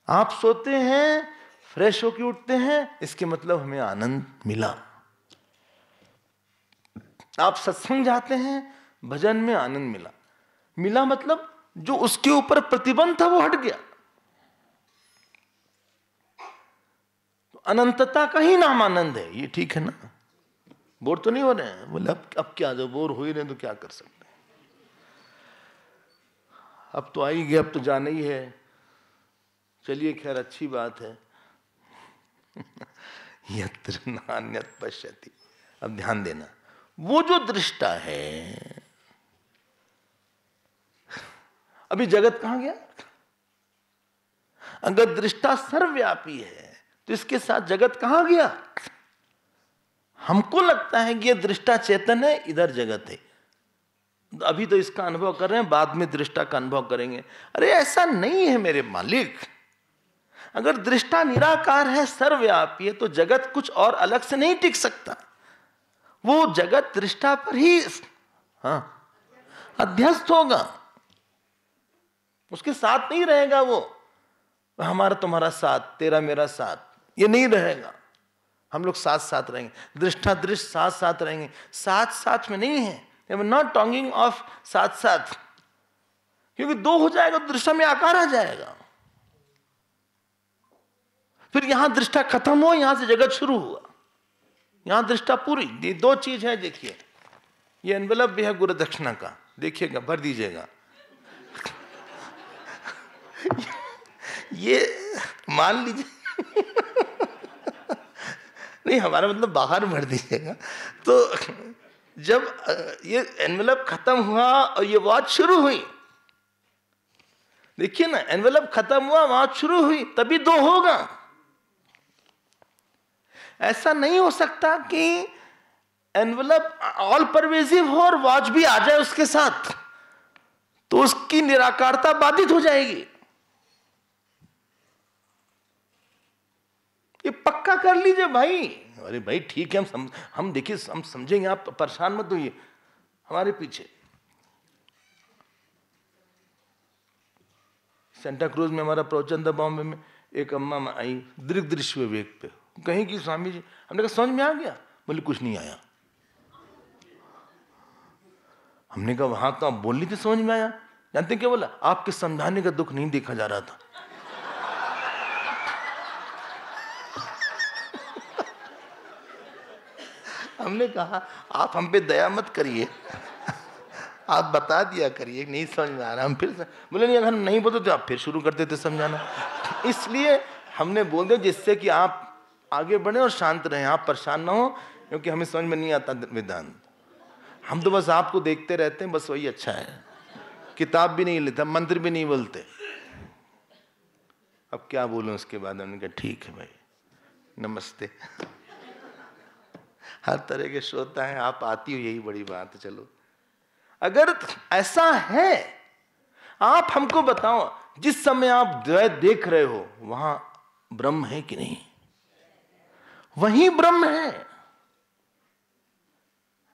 आप सोते हैं, फ्रेश होके उठते हैं, इसके मतलब हमें आनंद मिला। आप सत्संग जाते हैं, भजन में आनंद मिला मतलब जो उसके ऊपर प्रतिबंध था वो हट गया। तो अनंतता का ही नाम आनंद है। ये ठीक है ना? बोर तो नहीं हो रहे हैं? बोले अब क्या, जो बोर हो ही रहे तो क्या कर सकते हैं? अब तो आ ही गया, अब तो जाना ही है। चलिए खैर, अच्छी बात है। यत्र नान्यत् पश्यति। अब ध्यान देना, वो जो दृष्टा है, अभी जगत कहां गया? अगर दृष्टा सर्वव्यापी है तो इसके साथ जगत कहां गया? हमको लगता है कि ये दृष्टा चेतन है, इधर जगत है। अभी तो इसका अनुभव कर रहे हैं, बाद में दृष्टा का अनुभव करेंगे। अरे ऐसा नहीं है मेरे मालिक। अगर दृष्टा निराकार है, सर्वव्यापी है, तो जगत कुछ और अलग से नहीं टिक सकता। वो जगत दृष्टा पर ही अध्यस्त होगा, उसके साथ नहीं रहेगा। वो हमारा तुम्हारा साथ, तेरा मेरा साथ, ये नहीं रहेगा। हम लोग साथ साथ रहेंगे, दृष्टा दृष्ट साथ साथ रहेंगे, साथ साथ में नहीं है। I am not talking of साथ साथ, क्योंकि दो हो जाएगा तो दृष्टा में आकार आ जाएगा। फिर यहां दृष्टा खत्म हो, यहां से जगत शुरू हुआ, यहां दृष्टा पूरी। ये दो चीज है। देखिए ये एनवेलप भी है गुरु दक्षिणा का, देखिएगा, भर दीजिएगा। ये मान लीजिए नहीं, हमारा मतलब बाहर भर दीजिएगा। तो जब ये एनवेलप खत्म हुआ और ये वॉच शुरू हुई, देखिए ना, एनवेलप खत्म हुआ, वॉच शुरू हुई, तभी दो होगा। ऐसा नहीं हो सकता कि एनवेलप ऑल परवेसिव हो और वॉच भी आ जाए उसके साथ, तो उसकी निराकारता बाधित हो जाएगी। ये पक्का कर लीजिए भाई। अरे भाई ठीक है, हम देखिए, हम समझेंगे, आप परेशान मत होइए हमारे पीछे। सेंटा क्रूज में हमारा प्रवचन था, बॉम्बे में। एक अम्मा आई दीर्घ दृश्य विवेक पे, कहीं की स्वामी जी। हमने कहा समझ में आ गया? बोले कुछ नहीं आया। हमने कहा वहां तो आप बोल ली थी समझ में आया। जानते क्या बोला? आपके समझाने का दुख नहीं देखा जा रहा था। हमने कहा आप हम पे दया मत करिए, आप बता दिया करिए, नहीं समझ में आ रहा। हम फिर बोले नहीं, अगर हम नहीं बोलते तो आप फिर शुरू करते थे समझाना। इसलिए हमने बोल दिया जिससे कि आप आगे बढ़े और शांत रहें, आप परेशान ना हो, क्योंकि हमें समझ में नहीं आता वेदांत। हम तो बस आपको देखते रहते हैं, बस वही अच्छा है। किताब भी नहीं लेते, मंत्र भी नहीं बोलते। अब क्या बोलूं उसके बाद? हमने कहा ठीक है भाई, नमस्ते। हर तरह के श्रोता हैं, आप आती हो, यही बड़ी बात है। चलो, अगर ऐसा है, आप हमको बताओ, जिस समय आप द्वैत देख रहे हो वहां ब्रह्म है कि नहीं? वही ब्रह्म है।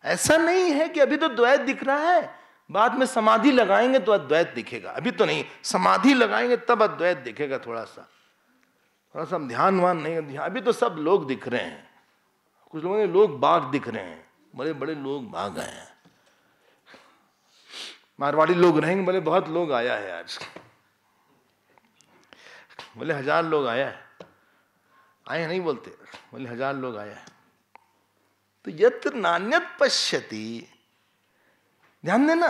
ऐसा नहीं है कि अभी तो द्वैत दिख रहा है, बाद में समाधि लगाएंगे तो अद्वैत दिखेगा। अभी तो नहीं, समाधि लगाएंगे तब अद्वैत दिखेगा। थोड़ा सा ध्यानवान नहीं, अभी तो सब लोग दिख रहे हैं। कुछ लोगों ने लोग बाग दिख रहे हैं, बड़े बड़े लोग बाग आए हैं। मारवाड़ी लोग रहेंगे, बोले बहुत लोग आया है आज, बोले 1000 लोग आया है। आए नहीं बोलते, बोले 1000 लोग आया है। तो यत्र नान्यत पश्यति, ध्यान देना,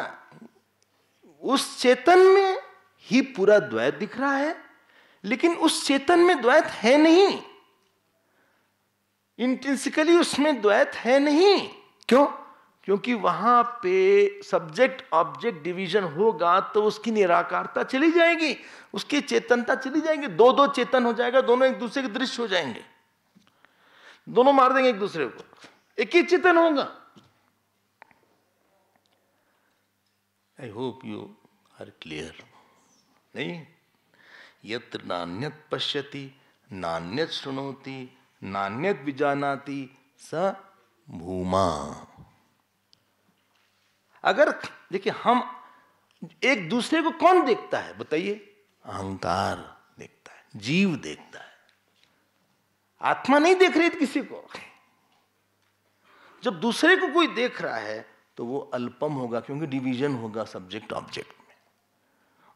उस चेतन में ही पूरा द्वैत दिख रहा है, लेकिन उस चेतन में द्वैत है नहीं। इंट्रिंसिकली उसमें द्वैत है नहीं। क्यों? क्योंकि वहां पे सब्जेक्ट ऑब्जेक्ट डिवीजन होगा तो उसकी निराकारता चली जाएगी, उसकी चेतनता चली जाएगी। दो दो चेतन हो जाएगा, दोनों एक दूसरे के दृश्य हो जाएंगे, दोनों मार देंगे एक दूसरे को, एक ही चेतन होगा। I hope you are clear. नहीं, यत्र नान्यत पश्यति नान्यत शृणोति नान्यत विजानाति स भूमा। अगर देखिए, हम एक दूसरे को कौन देखता है बताइए? अहंकार देखता है, जीव देखता है, आत्मा नहीं देख रही किसी को। जब दूसरे को कोई देख रहा है तो वो अल्पम होगा, क्योंकि डिवीजन होगा सब्जेक्ट ऑब्जेक्ट में,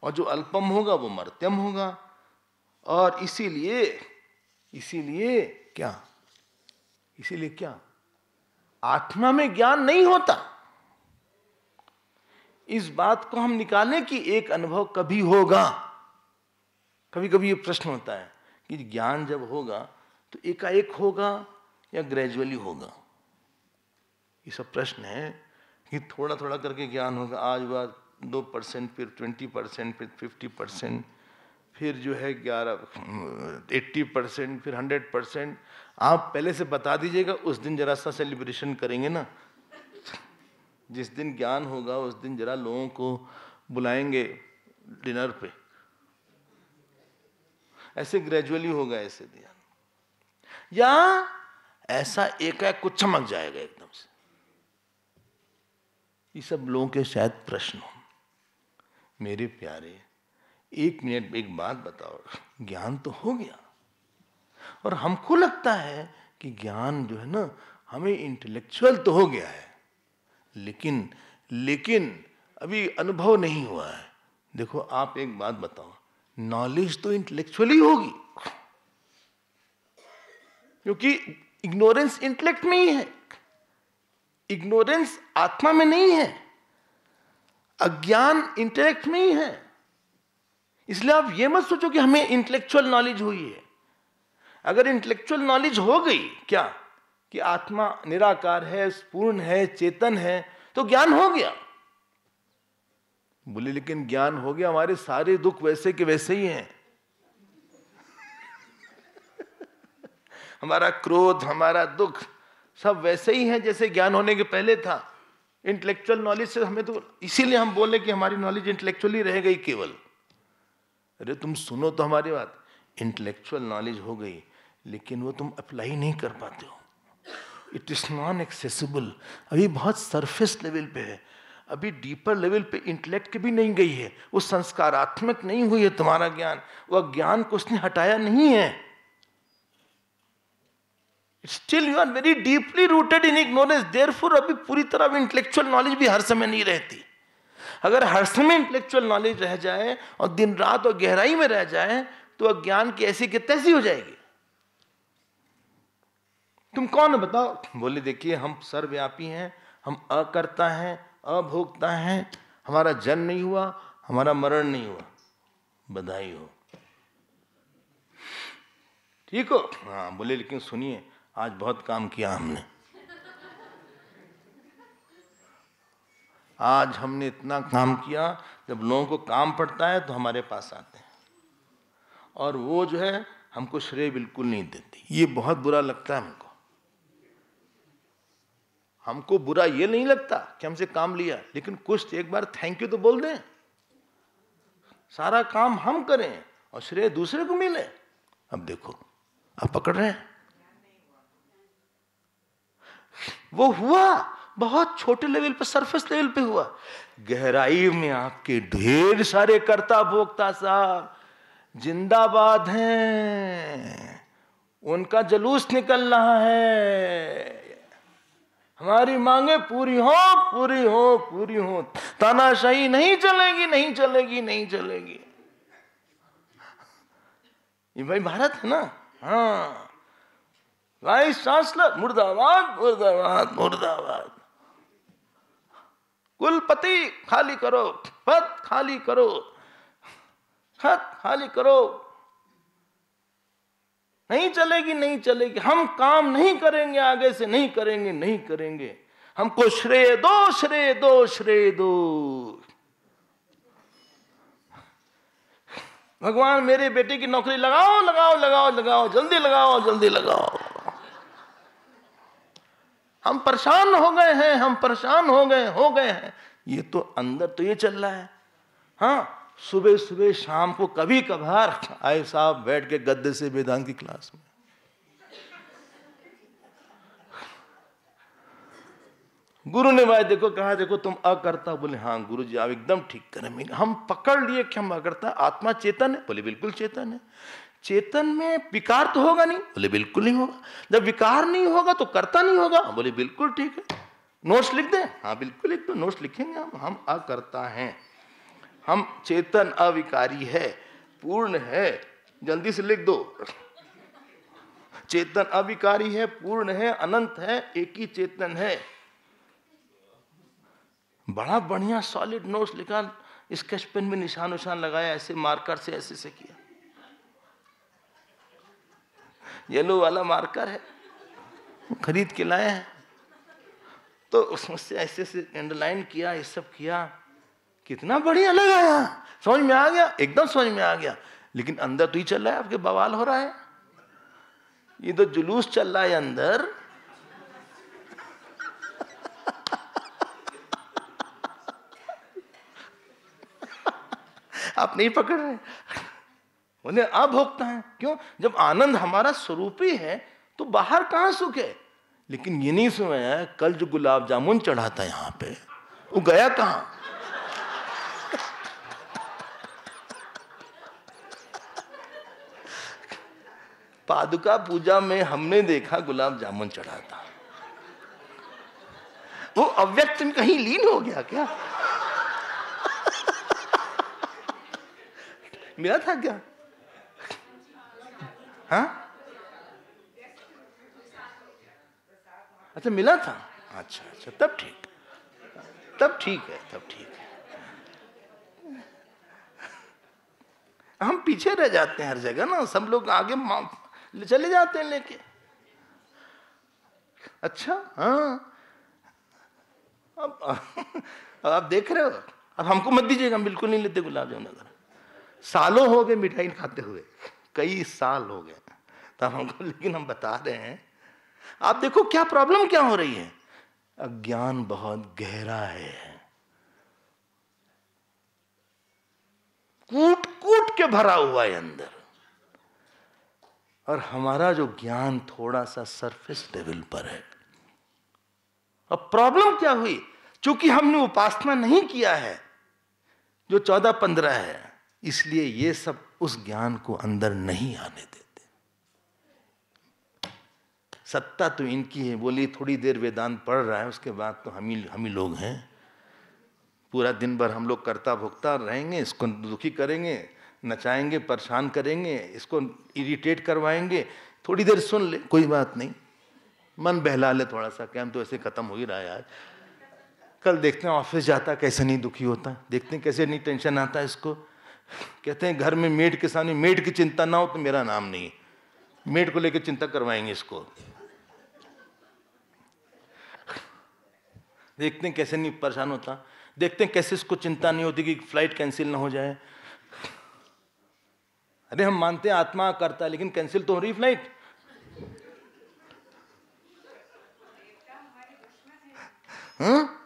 और जो अल्पम होगा वो मर्त्यम होगा। और इसीलिए क्या आत्मा में ज्ञान नहीं होता। इस बात को हम निकालें कि एक अनुभव कभी होगा। कभी कभी ये प्रश्न होता है कि ज्ञान जब होगा तो एकाएक होगा या ग्रेजुअली होगा। ये सब प्रश्न है कि थोड़ा थोड़ा करके ज्ञान होगा, आज बाद 2%, फिर 20%, फिर 50%, फिर जो है 80%, फिर 100%। आप पहले से बता दीजिएगा, उस दिन जरा सा सेलिब्रेशन करेंगे ना। जिस दिन ज्ञान होगा उस दिन जरा लोगों को बुलाएंगे डिनर पे। ऐसे ग्रेजुअली होगा, ऐसे ध्यान, या ऐसा एकाएक कुछ चमक जाएगा एकदम से। ये सब लोगों के शायद प्रश्न हो। मेरे प्यारे, 1 मिनट एक बात बताओ, ज्ञान तो हो गया और हमको लगता है कि ज्ञान जो है ना हमें इंटेलेक्चुअल तो हो गया है, लेकिन अभी अनुभव नहीं हुआ है। देखो आप एक बात बताओ, नॉलेज तो इंटेलेक्चुअली होगी, क्योंकि इग्नोरेंस इंटेलेक्ट में ही है, इग्नोरेंस आत्मा में नहीं है, अज्ञान इंटेलेक्ट में ही है। इसलिए आप ये मत सोचो कि हमें इंटेलेक्चुअल नॉलेज हुई है। अगर इंटेलेक्चुअल नॉलेज हो गई क्या कि आत्मा निराकार है, पूर्ण है, चेतन है, तो ज्ञान हो गया। बोले लेकिन ज्ञान हो गया, हमारे सारे दुख वैसे के वैसे ही हैं। हमारा क्रोध, हमारा दुख सब वैसे ही है जैसे ज्ञान होने के पहले था। इंटेलेक्चुअल नॉलेज से हमें तो, इसीलिए हम बोले कि हमारी नॉलेज इंटेलेक्चुअली रह गई केवल। अरे तुम सुनो तो हमारी बात, इंटेलेक्चुअल नॉलेज हो गई लेकिन वो तुम अप्लाई नहीं कर पाते हो। इट इज नॉन एक्सेसिबल, अभी बहुत सरफेस लेवल पे है, अभी डीपर लेवल पे इंटेलेक्ट की भी नहीं गई है, वो संस्कारात्मक नहीं हुई है तुम्हारा ज्ञान, वो ज्ञान को उसने हटाया नहीं है। Still you are very deeply rooted in ignorance, therefore अभी पूरी तरह इंटेलेक्चुअल नॉलेज भी हर समय नहीं रहती। अगर हर समय इंटेलेक्चुअल नॉलेज रह जाए और दिन रात और गहराई में रह जाए तो अज्ञान की ऐसी की तैसी हो जाएगी। तुम कौन बताओ? बोले देखिए हम सर्वव्यापी हैं, हम अकर्ता हैं, अभोक्ता हैं, हमारा जन्म नहीं हुआ, हमारा मरण नहीं हुआ। बधाई हो, ठीक हो? हाँ। बोले लेकिन सुनिए, आज बहुत काम किया हमने, आज हमने इतना काम किया। जब लोगों को काम पड़ता है तो हमारे पास आते हैं और वो जो है हमको श्रेय बिल्कुल नहीं देती। ये बहुत बुरा लगता है हमको। हमको बुरा ये नहीं लगता कि हमसे काम लिया, लेकिन कुछ एक बार थैंक यू तो बोल दें। सारा काम हम करें और श्रेय दूसरे को मिले। अब देखो आप पकड़ रहे हैं, वो हुआ बहुत छोटे लेवल पे, सरफेस लेवल पे हुआ। गहराई में आपके ढेर सारे कर्ता भोक्ता साहब जिंदाबाद हैं, उनका जुलूस निकल रहा है। हमारी मांगे पूरी हो, पूरी हो, पूरी हो। तानाशाही नहीं चलेगी, नहीं चलेगी, नहीं चलेगी। ये भाई भारत है ना। हाँ, वाइस चांसलर मुर्दाबाद, मुर्दाबाद, मुर्दाबाद। कुलपति खाली करो, पद खाली करो, खत खाली करो। नहीं चलेगी, नहीं चलेगी। हम काम नहीं करेंगे, आगे से नहीं करेंगे, नहीं करेंगे। हमको श्रेय दो, श्रेय दो, श्रेय दो। भगवान मेरे बेटे की नौकरी लगाओ, लगाओ, लगाओ, लगाओ, जल्दी लगाओ, जल्दी लगाओ। हम परेशान हो गए हैं, हम परेशान हो गए हैं। ये तो अंदर तो ये चल रहा है। हाँ, सुबह सुबह शाम को कभी कभार आए साहब बैठ के गद्दे से वेदांत की क्लास में। गुरु ने भाई देखो कहा, देखो तुम अकर्ता। बोले हाँ गुरु जी आप एकदम ठीक करें। हम पकड़ लिए कि हम अकर्ता। आत्मा चेतन है? बोले बिल्कुल चेतन है। चेतन में विकार तो होगा नहीं? बोले बिल्कुल नहीं होगा। जब विकार नहीं होगा तो कर्ता नहीं होगा? बोले बिल्कुल ठीक है। नोट्स लिख दें? हाँ बिल्कुल लिख दो, नोट्स लिखेंगे हम अकर्ता हैं, हम चेतन अविकारी है, पूर्ण है। जल्दी से लिख दो, चेतन अविकारी है, पूर्ण है, अनंत है, एक ही चेतन है। बड़ा बढ़िया सॉलिड नोट्स लिखा, स्केच पेन में निशान निशान लगाया, ऐसे मार्कर से ऐसे से किया। येलो वाला मार्कर है, खरीद के लाए हैं, तो उससे ऐसे से अंडरलाइन किया, ये सब किया। कितना बढ़िया लगा, समझ में आ गया, एकदम समझ में आ गया। लेकिन अंदर तो ही चल रहा है, आपके बवाल हो रहा है। ये तो जुलूस चल रहा है अंदर। आप नहीं पकड़ रहे। बोले अभोक्ता है। क्यों? जब आनंद हमारा स्वरूप ही है तो बाहर कहां सुख है। लेकिन ये नहीं सुना, कल जो गुलाब जामुन चढ़ा था यहां पे, वो गया कहां? पादुका पूजा में हमने देखा गुलाब जामुन चढ़ा था, वो अव्यक्त में कहीं लीन हो गया क्या? मिला था क्या? हाँ, अच्छा मिला था, अच्छा अच्छा, तब ठीक, तब ठीक है, तब ठीक है। हम पीछे रह जाते हैं हर जगह ना, सब लोग आगे चले जाते हैं लेके। अच्छा हाँ, अब आप देख रहे हो, अब हमको मत दीजिएगा, हम बिल्कुल नहीं लेते गुलाब जामुन। अगर सालों हो गए मिठाई खाते हुए, कई साल हो गए, तब हमको, लेकिन हम बता रहे हैं। आप देखो क्या प्रॉब्लम क्या हो रही है, अज्ञान बहुत गहरा है, कूट कूट के भरा हुआ है अंदर, और हमारा जो ज्ञान थोड़ा सा सरफेस लेवल पर है। अब प्रॉब्लम क्या हुई, चूंकि हमने उपासना नहीं किया है जो 14-15 है, इसलिए ये सब उस ज्ञान को अंदर नहीं आने देते। सत्ता तो इनकी है, बोली थोड़ी देर वेदांत पढ़ रहा है, उसके बाद तो हम ही लोग हैं। पूरा दिन भर हम लोग कर्ता भोक्ता रहेंगे, इसको दुखी करेंगे, नचाएंगे, परेशान करेंगे, इसको इरिटेट करवाएंगे। थोड़ी देर सुन ले, कोई बात नहीं, मन बहला ले थोड़ा सा, क्या हम तो ऐसे खत्म हो ही रहा है आज। कल देखते हैं ऑफिस जाता कैसे नहीं दुखी होता, देखते हैं कैसे नहीं टेंशन आता है इसको। कहते हैं घर में मेड के सामने मेड की चिंता ना हो तो मेरा नाम नहीं, मेड को लेकर चिंता करवाएंगे इसको। देखते हैं कैसे नहीं परेशान होता, देखते हैं कैसे इसको चिंता नहीं होती कि फ्लाइट कैंसिल ना हो जाए। अरे हम मानते हैं आत्मा करता है, लेकिन कैंसिल तो हो रही फ्लाइट। हाँ?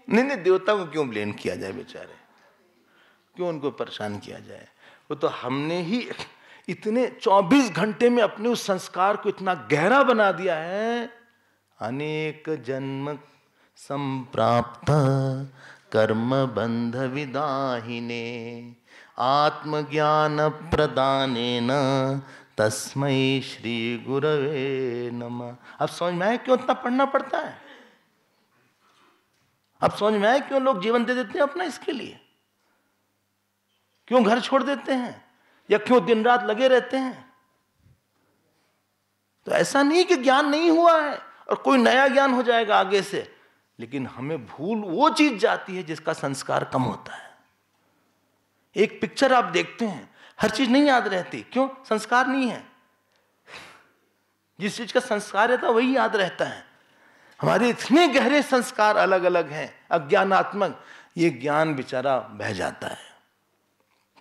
नहीं, देवता को क्यों ब्लेम किया जाए, बेचारे क्यों उनको परेशान किया जाए? वो तो हमने ही इतने 24 घंटे में अपने उस संस्कार को इतना गहरा बना दिया है। अनेक जन्म संप्राप्त कर्म बंध विदाहिने आत्मज्ञान प्रदानेन तस्मै श्री गुरवे नमः। अब समझ में आया क्यों इतना पढ़ना पड़ता है? अब समझ में आया क्यों लोग जीवन दे देते हैं अपना इसके लिए, क्यों घर छोड़ देते हैं, या क्यों दिन रात लगे रहते हैं? तो ऐसा नहीं कि ज्ञान नहीं हुआ है और कोई नया ज्ञान हो जाएगा आगे से, लेकिन हमें भूल वो चीज जाती है जिसका संस्कार कम होता है। एक पिक्चर आप देखते हैं, हर चीज नहीं याद रहती, क्यों? संस्कार नहीं है। जिस चीज का संस्कार रहता है वही याद रहता है। हमारे इतने गहरे संस्कार अलग अलग हैं, अज्ञानात्मक, ये ज्ञान बेचारा बह जाता है।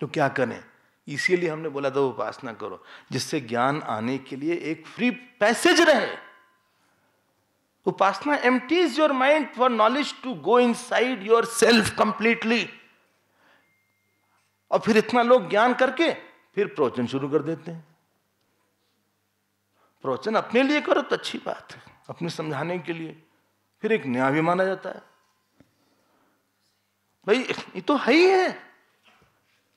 तो क्या करें? इसीलिए हमने बोला था उपासना करो, जिससे ज्ञान आने के लिए एक फ्री पैसेज रहे। उपासना empties your mind for knowledge to go inside yourself completely। और फिर इतना लोग ज्ञान करके फिर प्रवचन शुरू कर देते हैं। प्रवचन अपने लिए करो तो अच्छी बात है, अपने समझाने के लिए, फिर एक नया भी माना जाता है। भाई ये तो है ही है,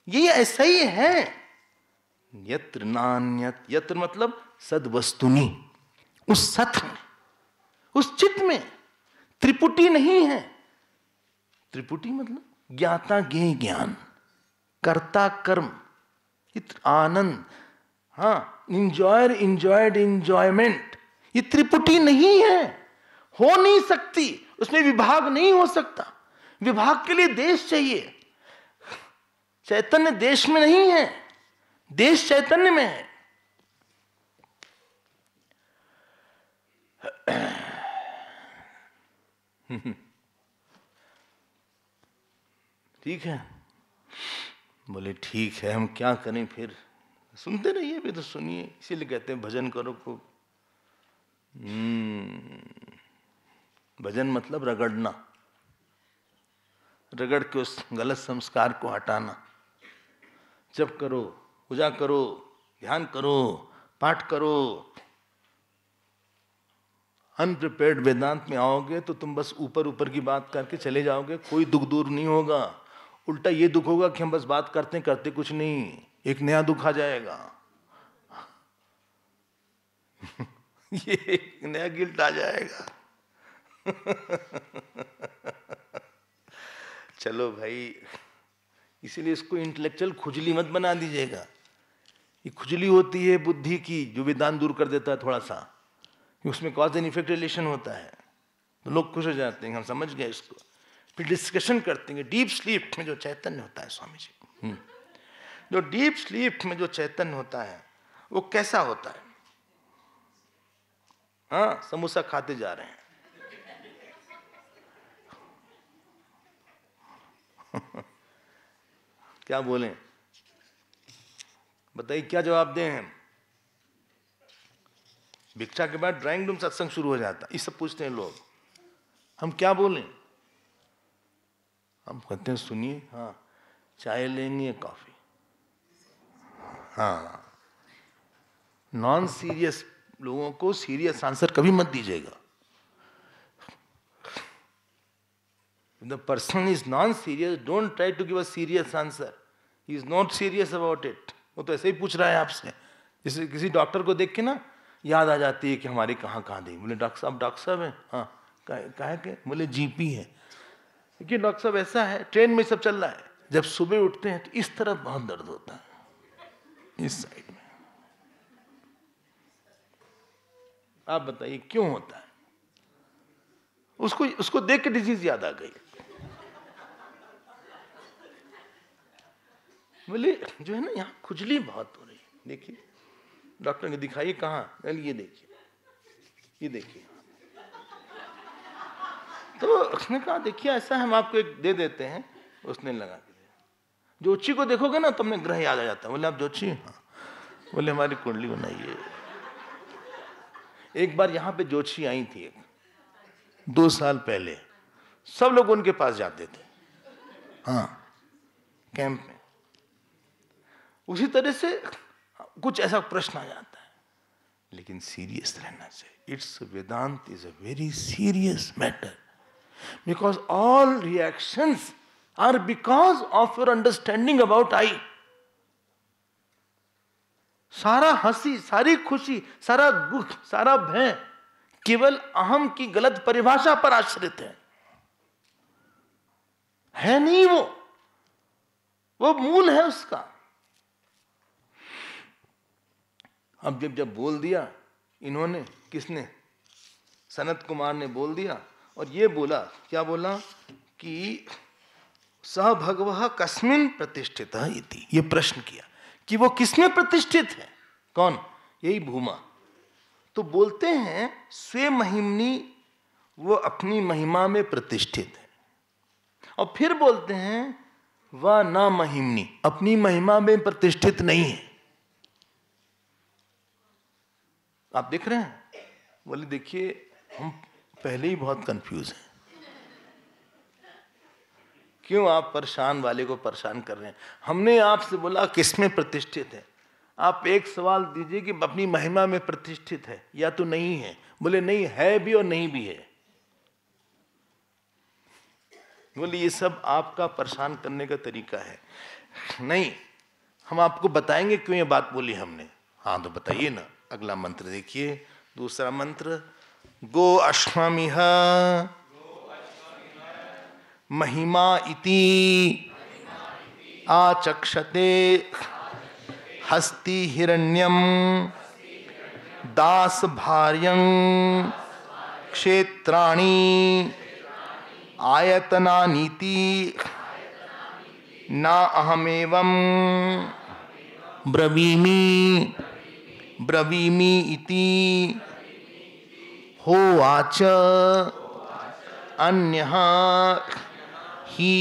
ये ऐसा ही है। यत्र नान्यत, यत्र मतलब सद्वस्तुनि, उस सत में, उस चित्त में त्रिपुटी नहीं है। त्रिपुटी मतलब ज्ञाता ज्ञेय ज्ञान, कर्ता कर्म, आनंद, हाँ, इंजॉयर इंजॉयड इंजॉयमेंट, ये त्रिपुटी नहीं है, हो नहीं सकती, उसमें विभाग नहीं हो सकता। विभाग के लिए देश चाहिए। चैतन्य देश में नहीं है, देश चैतन्य में है। ठीक है, बोले ठीक है, हम क्या करें फिर? सुनते रहिए, भी तो सुनिए, इसीलिए कहते हैं भजन करो खूब। भजन मतलब रगड़ना, रगड़ के उस गलत संस्कार को हटाना। जप करो, पूजा करो, ध्यान करो, पाठ करो। अनप्रिपेयर्ड वेदांत में आओगे तो तुम बस ऊपर ऊपर की बात करके चले जाओगे, कोई दुख दूर नहीं होगा। उल्टा ये दुख होगा कि हम बस बात करते करते कुछ नहीं, एक नया दुख आ जाएगा। ये एक नया गिल्ट आ जाएगा। चलो भाई, इसीलिए इसको इंटेलेक्चुअल खुजली मत बना दीजिएगा। ये खुजली होती है बुद्धि की, जो वेदांत दूर कर देता है थोड़ा सा, उसमें कॉज एंड इफेक्ट रिलेशन होता है, तो लोग खुश हो जाते हैं, हम समझ गए इसको। फिर डिस्कशन करते हैं डीप स्लीप में जो चैतन्य होता है, स्वामी जी, जो डीप स्लीप में जो चैतन्य होता है वो कैसा होता है। हाँ, समोसा खाते जा रहे हैं। क्या बोलें, बताइए क्या जवाब दें हम। भिक्षा के बाद ड्राइंग रूम सत्संग शुरू हो जाता, ये सब पूछते हैं लोग, हम क्या बोलें। हम कहते हैं सुनिए, हाँ चाय लेंगे कॉफी। हाँ, नॉन सीरियस लोगों को सीरियस आंसर कभी मत दीजिएगा। The person is non-serious, don't try to give a serious answer. He is not serious about it. वो तो ऐसे ही पूछ रहा है आपसे, जैसे किसी डॉक्टर को देख के ना याद आ जाती है कि हमारे कहाँ कहाँ दी। बोले डॉक्टर साहब हैं, हाँ काहे के, बोले जीपी है। क्योंकि डॉक्टर साहब ऐसा है, ट्रेन में सब चल रहा है, जब सुबह उठते हैं तो इस तरफ बहुत दर्द होता है, इस साइड में। आप बताइए क्यों होता है। उसको देख के डिजीज याद आ गई। बोले जो है ना यहाँ खुजली बहुत हो रही, देखिए डॉक्टर ने दिखाइए कहाँ, ये देखिए, ये देखिए। तो उसने कहा देखिए ऐसा है, हम आपको एक दे देते हैं। उसने लगा के दिया। जोशी को देखोगे ना तो हमने ग्रह याद आ जाता है। बोले आप जोशी? हाँ। बोले हमारी कुंडली बनाइए। एक बार यहाँ पे जोशी आई थी 2 साल पहले, सब लोग उनके पास जाते थे, हाँ कैंप में। उसी तरह से कुछ ऐसा प्रश्न आ जाता है, लेकिन सीरियस रहना चाहिए। It's Vedanta is a very serious matter, because all reactions are because of your understanding about I. सारा हंसी, सारी खुशी, सारा दुख, सारा भय केवल अहम की गलत परिभाषा पर आश्रित है नहीं वो मूल है उसका। अब जब बोल दिया इन्होंने, किसने, सनत कुमार ने बोल दिया, और ये बोला, क्या बोला कि स भगवः कस्मिन् प्रतिष्ठितः इति, ये प्रश्न किया कि वो किसमें प्रतिष्ठित है, कौन, यही भूमा। तो बोलते हैं स्वे महिमनी, वो अपनी महिमा में प्रतिष्ठित है। और फिर बोलते हैं वह न महिमनी, अपनी महिमा में प्रतिष्ठित नहीं है। आप देख रहे हैं? बोले देखिए हम पहले ही बहुत कंफ्यूज हैं, क्यों आप परेशान वाले को परेशान कर रहे हैं। हमने आपसे बोला किसमें प्रतिष्ठित है, आप एक सवाल दीजिए कि अपनी महिमा में प्रतिष्ठित है या तो नहीं है। बोले नहीं है भी और नहीं भी है। बोले ये सब आपका परेशान करने का तरीका है। नहीं, हम आपको बताएंगे क्यों ये बात बोली हमने। हाँ तो बताइए ना। अगला मंत्र देखिए, दूसरा मंत्र, गो अश्वमिह महिमा इति आचक्षते हस्ति हिरण्यम दास भार्यं क्षेत्राणि आयतनानीति न अहमेवं ब्रवीमि इति होवाच अन्यः हि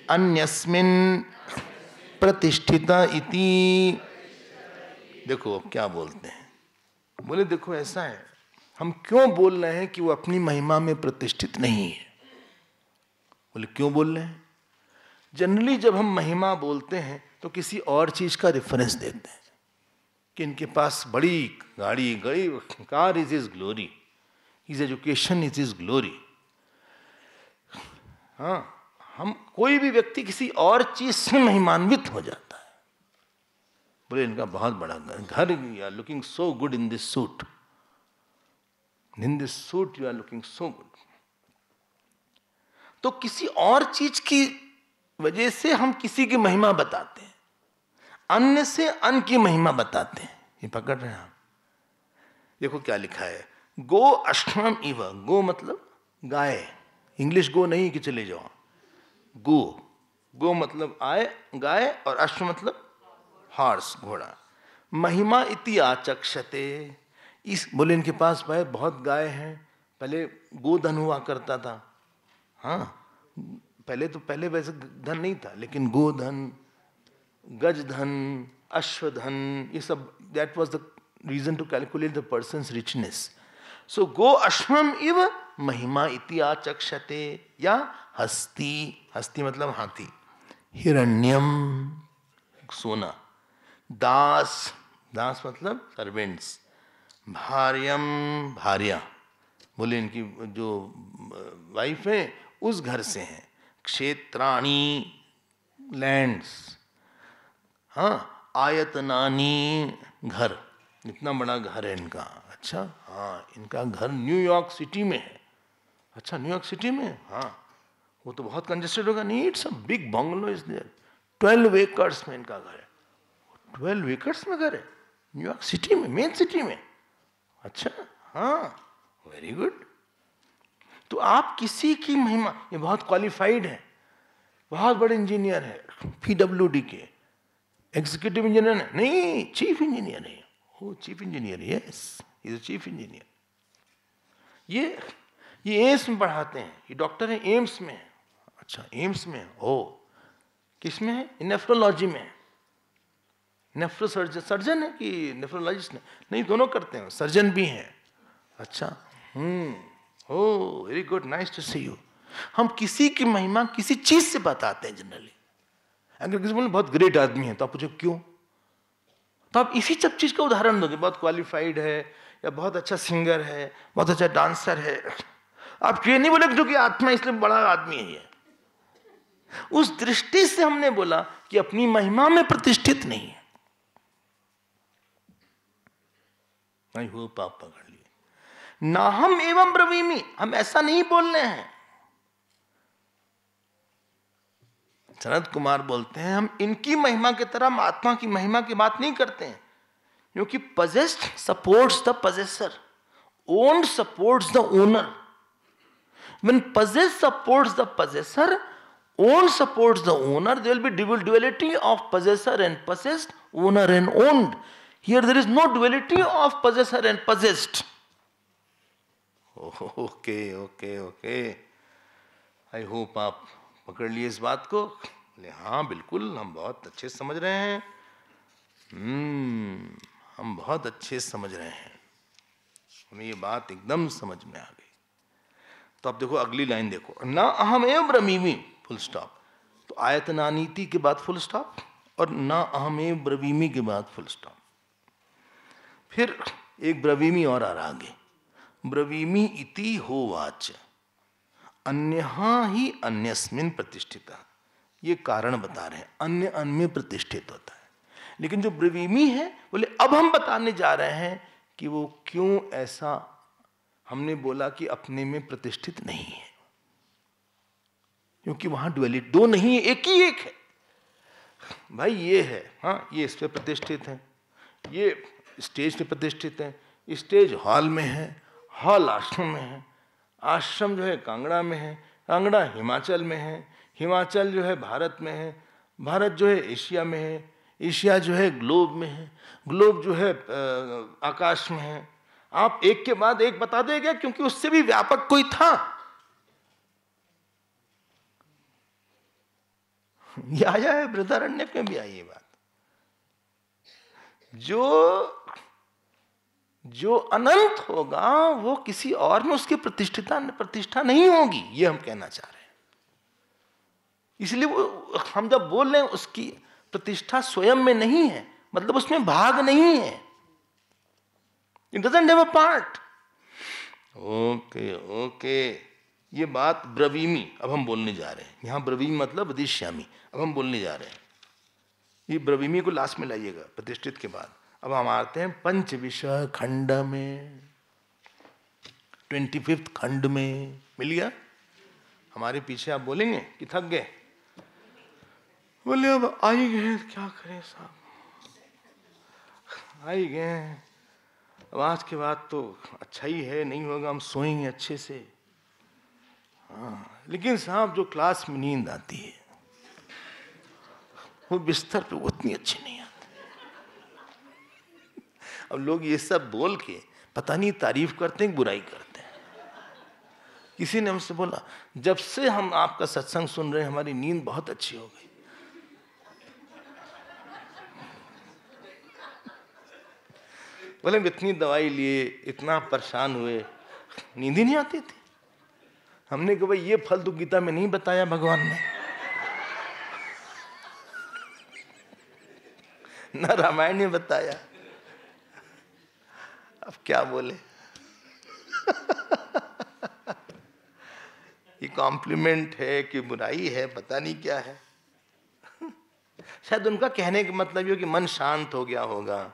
अन्यस्मिन् प्रतिष्ठित इति। देखो अब क्या बोलते हैं। बोले देखो ऐसा है, हम क्यों बोल रहे हैं कि वो अपनी महिमा में प्रतिष्ठित नहीं है। बोले क्यों बोल रहे हैं? जनरली जब हम महिमा बोलते हैं तो किसी और चीज का रेफरेंस देते हैं कि इनके पास बड़ी गाड़ी, car is his glory, his education is his glory. हाँ, हम कोई भी व्यक्ति किसी और चीज से महिमान्वित हो जाता है। बोले इनका बहुत बड़ा घर, या looking so good in this suit, in this suit you are looking so good. तो किसी और चीज की वजह से हम किसी की महिमा बताते हैं, अन्य से अन्य की महिमा बताते हैं। ये पकड़ रहे हैं आप? देखो क्या लिखा है, गो अश्वम इव। गो मतलब गाय, इंग्लिश गो नहीं कि चले जाओ, गो। गो मतलब आए गाय, और अश्व मतलब हॉर्स, घोड़ा। महिमा इति आचक्षते। इस बोले इनके पास भाई बहुत गाय हैं, पहले गोधन हुआ करता था। हाँ, पहले वैसे धन नहीं था, लेकिन गोधन, गजधन, अश्वधन, ये सब, that was the reason to calculate the person's richness. So गो अश्वम इव महिमा इति आचक्षते। या हस्ती, हस्ती मतलब हाथी। हिरण्यम सोना। दास, दास मतलब सर्वेंट्स। भार्यम भार्या, बोले इनकी जो वाइफ है उस घर से हैं। क्षेत्राणी लैंड्स। हाँ, आयतनानी घर, इतना बड़ा घर है इनका। अच्छा, हाँ, इनका घर न्यूयॉर्क सिटी में है। अच्छा, न्यूयॉर्क सिटी में, हाँ, वो तो बहुत कंजेस्टेड होगा। नहीं, it's a big bungalow is there. 12 acres में इनका घर है। 12 एकर्स में घर है न्यूयॉर्क सिटी में, मेन सिटी में। अच्छा, हाँ, वेरी गुड। तो आप किसी की महिमा, ये बहुत क्वालिफाइड है, बहुत बड़े इंजीनियर है, PWD के एग्जीक्यूटिव इंजीनियर है, नहीं, चीफ इंजीनियर है। Oh, chief engineer, yes, is chief engineer. ये एम्स में पढ़ाते हैं, ये डॉक्टर है, एम्स में है। अच्छा, एम्स में, ओ, किस में है? नेफ्रोलॉजी में। नेफ्रो सर्जन है कि नेफ्रोलॉजिस्ट? नहीं, दोनों करते हैं, सर्जन भी हैं। अच्छा, oh, very good, nice to see you. हम किसी की महिमा किसी चीज से बताते हैं जनरली। अगर किसी बोले बहुत ग्रेट आदमी है, तो आप पूछो क्यों, तो आप इसी सब चीज का उदाहरण दोगे, बहुत क्वालिफाइड है, या बहुत अच्छा सिंगर है, बहुत अच्छा डांसर है। आप ये नहीं बोले जो कि आत्मा इसलिए बड़ा आदमी है। उस दृष्टि से हमने बोला कि अपनी महिमा में प्रतिष्ठित नहीं है। आई होप आप पकड़ लिए। ना हम एवं ब्रवीमी, हम ऐसा नहीं बोल रहे हैं। शरद कुमार बोलते हैं हम इनकी महिमा की तरह हम आत्मा की महिमा की बात नहीं करते हैं, क्योंकि possessed supports the possessor, owned supports the owner. When possessed supports the possessor, owned supports the owner, there will be duality of possessor and possessed, owner and owned. Here there is no duality of possessor and possessed. Okay, okay, okay. I hope आप पकड़ लिए इस बात को। हाँ, बिल्कुल, हम बहुत अच्छे समझ रहे हैं। हम बहुत अच्छे समझ रहे हैं, हमें ये बात एकदम समझ में आ गई। तो अब देखो अगली लाइन देखो, ना अहम एव ब्रवीमी, फुल स्टॉप। तो आयतनानीति के बाद फुल स्टॉप, और ना अहम एव ब्रवीमी के बाद फुल स्टॉप। फिर एक ब्रवीमी और आ रहा आगे, ब्रवीमी इति होवाच अन्यहा ही अन्यस्मिन प्रतिष्ठिता। ये कारण बता रहे हैं, अन्य अन्य में प्रतिष्ठित होता है। लेकिन जो ब्रवीमी है, बोले अब हम बताने जा रहे हैं कि वो क्यों ऐसा हमने बोला कि अपने में प्रतिष्ठित नहीं है, क्योंकि वहां डुअलिटी, दो नहीं है, एक ही एक है। भाई ये है, हाँ, ये इस पे प्रतिष्ठित है, ये स्टेज पे प्रतिष्ठित है, स्टेज हॉल में है, हॉल आश्रम में है, आश्रम जो है कांगड़ा में है, कांगड़ा हिमाचल में है, हिमाचल जो है भारत में है, भारत जो है एशिया में है, एशिया जो है ग्लोब में है, ग्लोब जो है आकाश में है। आप एक के बाद एक बता देगा, क्योंकि उससे भी व्यापक कोई था। ये आया है बृहदारण्यक में भी आई ये बात। जो अनंत होगा वो किसी और में उसकी प्रतिष्ठा नहीं होगी, ये हम कहना चाह रहे हैं। इसलिए वो हम जब बोल रहे हैं उसकी प्रतिष्ठा स्वयं में नहीं है, मतलब उसमें भाग नहीं है, it doesn't have a part. Okay okay, ये बात ब्रवीमी अब हम बोलने जा रहे हैं। यहां ब्रवीमी मतलब वदिष्यामि, अब हम बोलने जा रहे हैं। ये ब्रवीमी को लास्ट में लाइएगा प्रतिष्ठित के बाद। अब हम आते हैं पंच विषय खंड में। 25 खंड में मिल गया। हमारे पीछे आप बोलेंगे कि थक गए, बोले अब आ ही गए, क्या करें साहब, आ ही गए, अब आज के बाद तो अच्छा ही है, नहीं होगा हम सोएंगे अच्छे से। हाँ, लेकिन साहब जो क्लास में नींद आती है वो बिस्तर पे उतनी अच्छी नहीं आती। अब लोग ये सब बोल के पता नहीं तारीफ करते हैं बुराई करते हैं। किसी ने हमसे बोला जब से हम आपका सत्संग सुन रहे हैं हमारी नींद बहुत अच्छी हो गई। बोले इतनी दवाई लिए, इतना परेशान हुए, नींद ही नहीं आती थी। हमने कहा भाई ये फल तो गीता में नहीं बताया भगवान ने, न रामायण ने बताया, अब क्या बोले। ये कॉम्प्लीमेंट है कि बुराई है, पता नहीं क्या है। शायद उनका कहने का मतलब ये कि मन शांत हो गया होगा,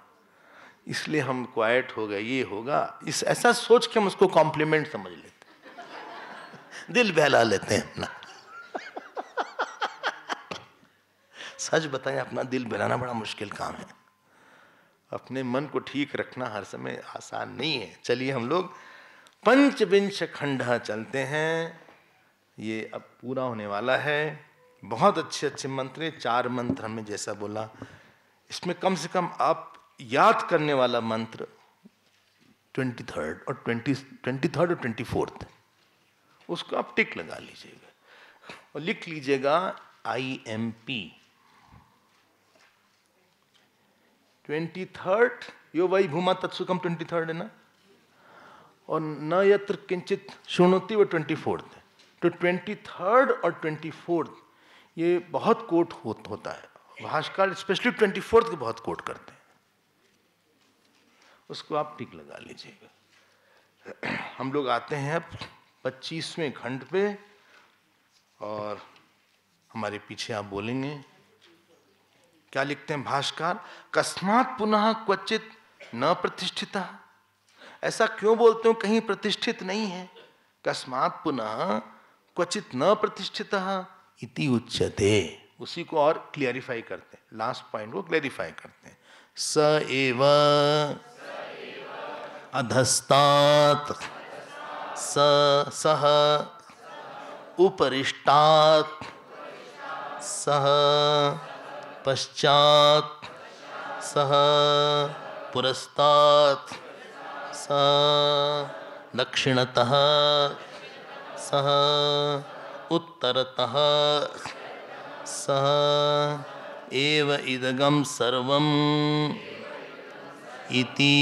इसलिए हम क्वाइट हो गए, ये होगा, इस ऐसा सोच के हम उसको कॉम्प्लीमेंट समझ लेते, दिल बहला लेते हैं अपना। सच बताएं, अपना दिल बहलाना बड़ा मुश्किल काम है। अपने मन को ठीक रखना हर समय आसान नहीं है। चलिए हम लोग पंचविंश खंड चलते हैं। ये अब पूरा होने वाला है। बहुत अच्छे अच्छे मंत्र, 4 मंत्र हमने जैसा बोला, इसमें कम से कम आप याद करने वाला मंत्र 23rd और 24th, उसको आप टिक लगा लीजिएगा और लिख लीजिएगा IMP 23rd, यो वही भूमा तत्सुकम 23rd है ना, और न यत्र किंचित शृणोति वो 24th। तो 23rd और 24th ये बहुत कोट होता है। भाष्यकार स्पेशली 24th को बहुत कोट करते हैं, उसको आप टिक लगा लीजिएगा। हम लोग आते हैं 25वें खंड पे, और हमारे पीछे आप बोलेंगे क्या लिखते हैं भाष्यकार, कस्मात् पुनः क्वचित न प्रतिष्ठिता। ऐसा क्यों बोलते हो कहीं प्रतिष्ठित नहीं है। कस्मात् पुनः क्वचित न प्रतिष्ठिता इति उच्यते। उसी को और क्लियरिफाई करते हैं, लास्ट पॉइंट को क्लियरिफाई करते हैं। स एव अधस्तात् सह उपरिष्टात् सह पश्चात् सह पुरस्तात् सह दक्षिणतः सह उत्तरतः सह एव इदगम सर्वम् इति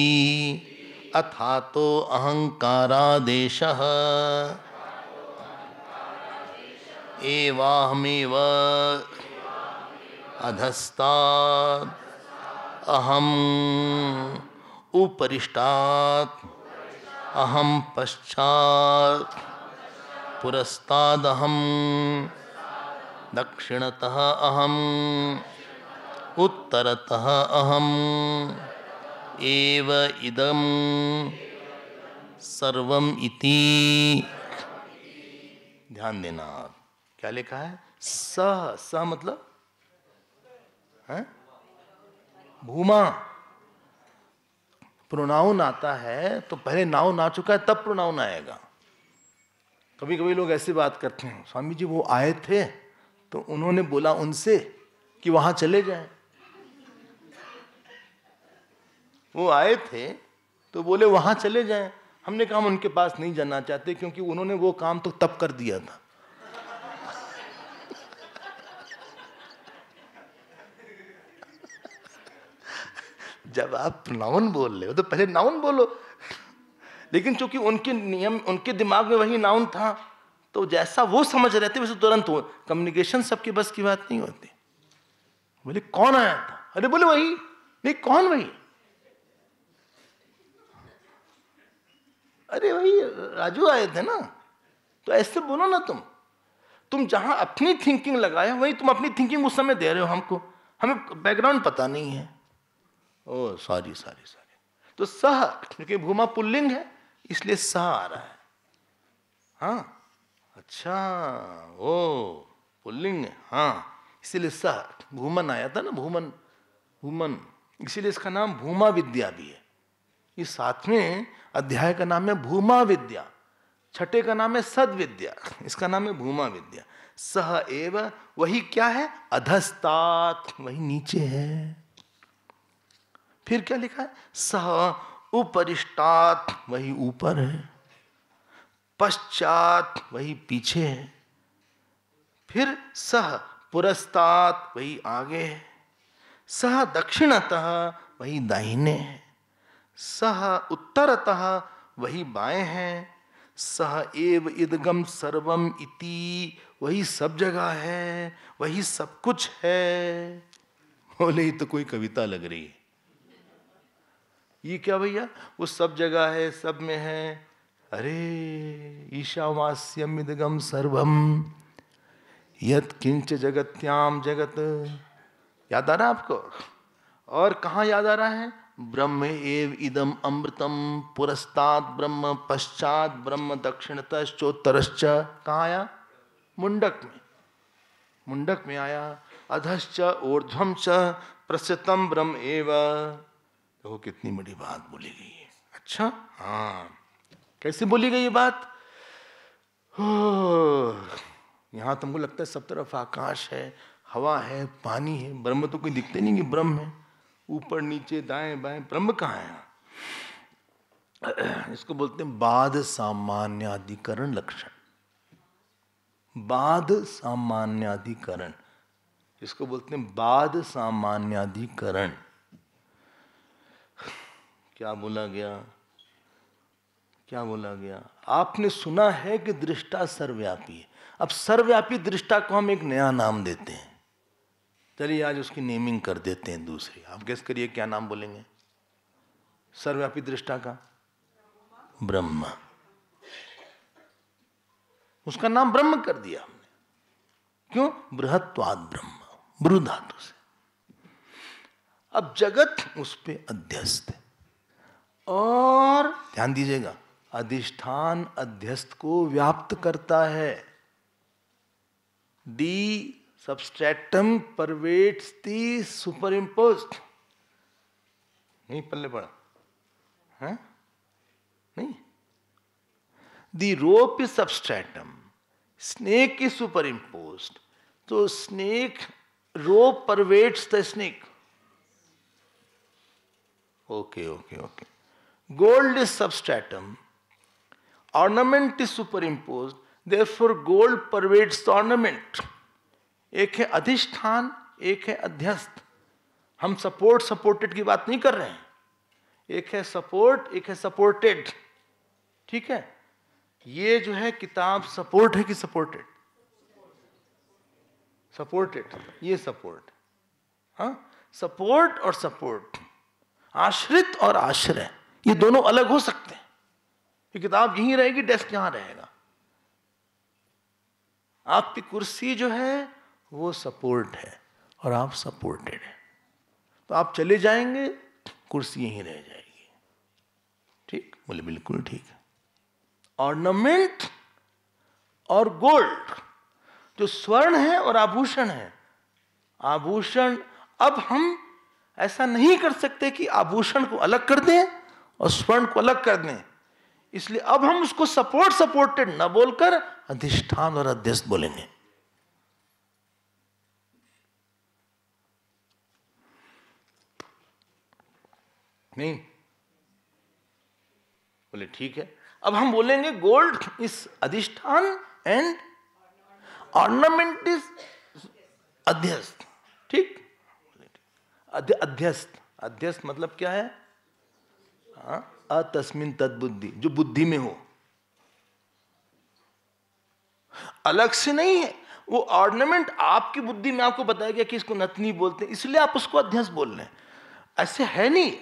अथातो अहंकारादेशः एवाहमेव अधस्तात् अहम उपरिष्टात् अहम पश्चात् पुरस्तादहम दक्षिणतः अहम उत्तरतः अहम एव इदम सर्वम इति। ध्यान देना, क्या लिखा है, स मतलब है भूमा। प्रोनाउन आता है तो पहले नाउन आ चुका है तब प्रोनाउन आएगा। कभी कभी लोग ऐसी बात करते हैं, स्वामी जी वो आए थे तो उन्होंने बोला उनसे कि वहां चले जाएं। वो आए थे तो बोले वहां चले जाएं। हमने कहा हम उनके पास नहीं जाना चाहते क्योंकि उन्होंने वो काम तो तब कर दिया था। जब आप नाउन बोल रहे हो तो पहले नाउन बोलो, लेकिन चूंकि उनके नियम, उनके दिमाग में वही नाउन था तो जैसा वो समझ रहे थे वैसे तुरंत हो। कम्युनिकेशन सबके बस की बात नहीं होती। बोले कौन आया था, अरे बोले वही। नहीं कौन वही, अरे वही राजू आए थे ना। तो ऐसे बोलो ना, तुम जहां अपनी थिंकिंग लगाए वही तुम अपनी थिंकिंग उस समय दे रहे हो हमको, हमें बैकग्राउंड पता नहीं है। ओ सॉरी। तो सह क्योंकि भूमा पुल्लिंग है इसलिए सह आ रहा है। हाँ अच्छा, ओ पुल्लिंग है, हाँ इसीलिए सह भूमन आया था ना, भूमन भूमन, इसीलिए इसका नाम भूमा विद्या भी है। इस 7वें अध्याय का नाम है भूमा विद्या, छठे का नाम है सद विद्या, इसका नाम है भूमा विद्या। सह एव वही क्या है, अधस्तात वही नीचे है। फिर क्या लिखा है, सह उपरिष्टात वही ऊपर है, पश्चात वही पीछे है, फिर सह पुरस्तात वही आगे है, सह दक्षिणतः वही दाहिने है, सह उत्तरतः वही बाएं हैं, सह एव इदगम सर्वम इति वही सब जगह है, वही सब कुछ है। बोले ये तो कोई कविता लग रही है। ये क्या भैया, वो सब जगह है, सब में है। अरे ईशावास्यम इदगम सर्वम यत् किंच जगत्याम जगत, याद आ रहा आपको? और कहाँ याद आ रहा है, ब्रह्म एव इदम अमृतम पुरस्तात् ब्रह्म पश्चात ब्रह्म दक्षिणतश्चोत्तरश्च। कहाँ आया, मुंडक में, मुंडक में आया। अधश्च ऊर्ध्वं च प्रस्थितम ब्रह्म एव। तो कितनी बड़ी बात बोली गई है। अच्छा हाँ, कैसे बोली गई ये बात? यहाँ तुमको लगता है सब तरफ आकाश है, हवा है, पानी है, ब्रह्म तो कोई दिखते नहीं कि ब्रह्म है, ऊपर नीचे दाएं बाएं, ब्रह्म कहाँ है? इसको बोलते हैं बाध सामान्याधिकरण लक्षण, बाध सामान्याधिकरण, इसको बोलते हैं बाध सामान्याधिकरण। क्या बोला गया, क्या बोला गया? आपने सुना है कि दृष्टा सर्वव्यापी है। अब सर्वव्यापी दृष्टा को हम एक नया नाम देते हैं, चलिए आज उसकी नेमिंग कर देते हैं दूसरी। आप गेस करिए क्या नाम बोलेंगे सर्वव्यापी दृष्टा का? ब्रह्म। उसका नाम ब्रह्म कर दिया हमने। क्यों? बृहत्वाद ब्रह्म, ब्रू धातु से। अब जगत उस पे अध्यस्त है, और ध्यान दीजिएगा अधिष्ठान अध्यस्त को व्याप्त करता है। The substratum pervades the superimposed. नहीं पल्ले पड़ा है? नहीं, the rope is substratum, snake is superimposed, तो snake rope pervades the snake. Okay okay okay. Gold is substratum, ornament is superimposed, therefore gold pervades the ornament. एक है अधिष्ठान, एक है अध्यस्त। हम सपोर्ट सपोर्टेड की बात नहीं कर रहे हैं, एक है सपोर्ट, एक है सपोर्टेड। ठीक है, ये जो है किताब सपोर्ट है कि सपोर्टेड? सपोर्टेड, ये सपोर्ट। हाँ, सपोर्ट और सपोर्ट, आश्रित और आश्रय, ये दोनों अलग हो सकते हैं। ये किताब यहीं रहेगी, डेस्क यहां रहेगा। आपकी कुर्सी जो है वो सपोर्ट है और आप सपोर्टेड है, तो आप चले जाएंगे, कुर्सी यहीं रह जाएगी। ठीक? बोले बिल्कुल ठीक है। ऑर्नामेंट और गोल्ड, जो स्वर्ण है और आभूषण है, आभूषण, अब हम ऐसा नहीं कर सकते कि आभूषण को अलग कर दें और स्वर्ण को अलग कर दें, इसलिए अब हम उसको सपोर्ट सपोर्टेड न बोलकर अधिष्ठान और अध्यस्त बोलेंगे। नहीं? बोले ठीक है। अब हम बोलेंगे गोल्ड इज अधिष्ठान एंड ऑर्नामेंट इज अध्यस्त। ठीक? अध्यस्त, अध्यस्त मतलब क्या है? अतस्मिन तद्बुद्धि, जो बुद्धि में हो, अलग से नहीं है। वो ऑर्नामेंट आपकी बुद्धि में आपको बताया गया कि इसको नथनी बोलते हैं, इसलिए आप उसको अध्यस्त बोल रहे हैं। ऐसे है नहीं।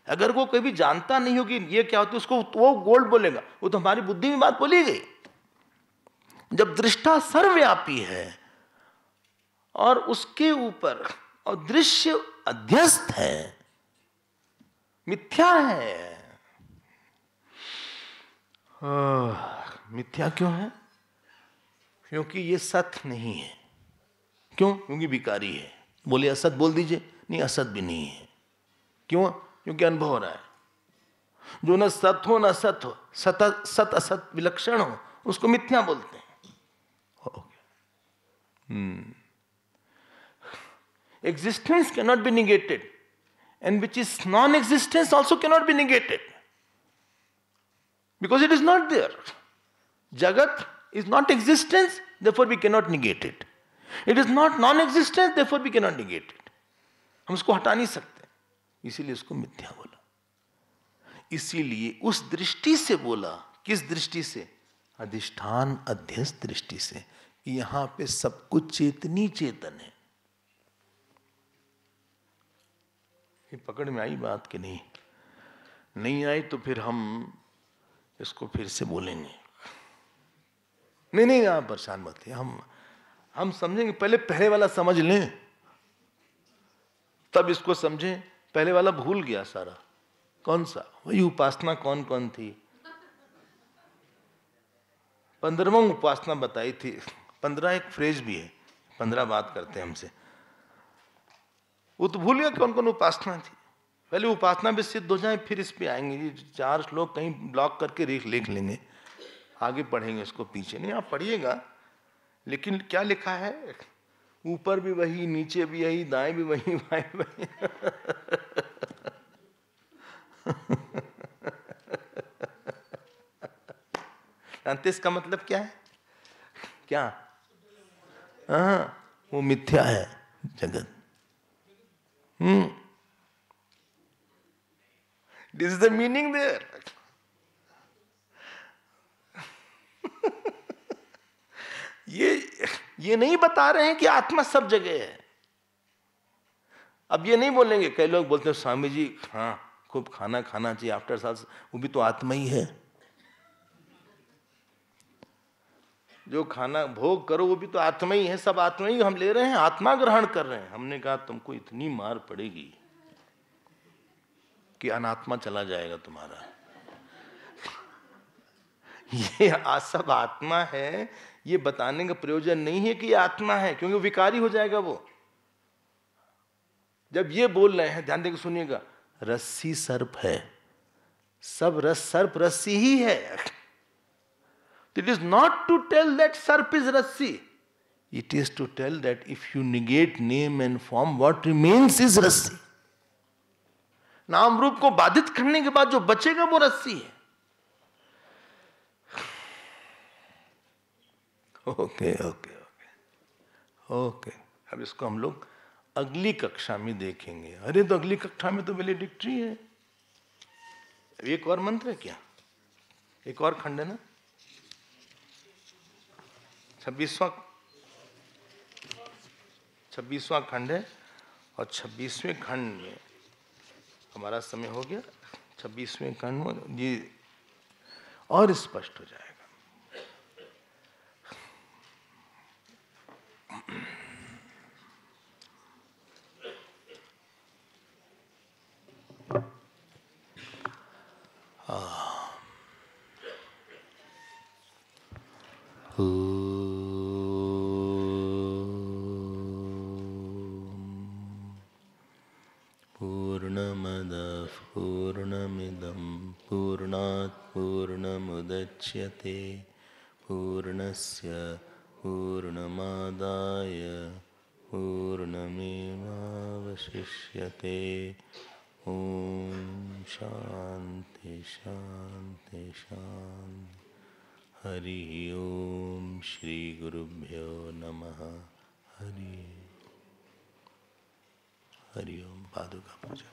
अगर वो कभी जानता नहीं होगी ये क्या होती है, उसको वो गोल्ड बोलेगा, वो तो हमारी बुद्धि में बात बोली गई। जब दृष्टा सर्वव्यापी है और उसके ऊपर और दृश्य अध्यस्त है, मिथ्या है, मिथ्या क्यों है? क्योंकि ये सत्य नहीं है। क्यों? क्योंकि विकारी है। बोले असत बोल दीजिए, नहीं असत भी नहीं है। क्यों? क्योंकि अनुभव हो रहा है। जो न सत हो न सत हो, सत असत विलक्षण हो, उसको मिथ्या बोलते हैं। Existence cannot be negated, and which is non-existence also cannot be negated, because it is not there. Jagat is not existence, therefore we cannot negate it. It is not non-existence, therefore we cannot negate it. हम उसको हटा नहीं सकते, इसीलिए उसको मिथ्या बोला। इसीलिए उस दृष्टि से बोला। किस दृष्टि से? अधिष्ठान अध्यस्त दृष्टि से। यहां पे सब कुछ चेतनी चेतन है। ये पकड़ में आई बात कि नहीं? नहीं आई तो फिर हम इसको फिर से बोलेंगे। नहीं आप परेशान मत है, हम समझेंगे। पहले वाला समझ लें, तब इसको समझें। पहले वाला भूल गया सारा। कौन सा? वही उपासना कौन कौन थी। 15वां उपासना बताई थी। 15 एक फ्रेज भी है, 15 बात करते हैं हमसे। वो तो भूल गया कौन कौन उपासना थी। पहले उपासना भी सिद्ध हो जाए, फिर इस पे आएंगे। ये 4 श्लोक कहीं ब्लॉक करके लिख लेंगे, आगे पढ़ेंगे इसको। पीछे नहीं, आप पढ़िएगा। लेकिन क्या लिखा है? ऊपर भी वही, नीचे भी यही, दाएं भी वही, बाएं भी वही। जानते इसका मतलब क्या है? क्या? हाँ, वो मिथ्या है जगत। This is the meaning there. ये नहीं बता रहे हैं कि आत्मा सब जगह है। अब ये नहीं बोलेंगे, कई लोग बोलते हैं स्वामी जी हाँ खूब खाना खाना चाहिए आफ्टर साल्स, वो भी तो आत्मा ही है। जो खाना भोग करो वो भी तो आत्मा ही है। सब आत्मा ही हम ले रहे हैं, आत्मा ग्रहण कर रहे हैं। हमने कहा तुमको इतनी मार पड़ेगी कि अनात्मा चला जाएगा तुम्हारा। ये सब आत्मा है, ये बताने का प्रयोजन नहीं है कि ये आत्मा है, क्योंकि विकारी हो जाएगा वो। जब ये बोल रहे हैं, ध्यान देकर सुनिएगा, रस्सी सर्प है, सब सर्प रस्सी ही है। It is not to tell that sarp is rassi, it is to tell that if you negate name and form, what remains is rassi. नाम रूप को बाधित करने के बाद जो बचेगा वो रस्सी है। Okay okay okay okay. अब इसको हम लोग अगली कक्षा में देखेंगे। अरे तो अगली कक्षा में तो वैलिडिक्ट्री है। एक और मंत्र है क्या? एक और खंड है ना, 26वां खंड है। और 26वें खंड में हमारा समय हो गया। 26वें खंड में ये और स्पष्ट हो जाएगा। पूर्णमदः पूर्णमिदं पूर्णात् पूर्णमुदच्यते पूर्णस्य पूर्णमादाय पूर्णमेवावशिष्यते। ओम शांति शांति शांति। हरि ओम श्री गुरुभ्यो नमः। हरि ओम। पादुका पूजा।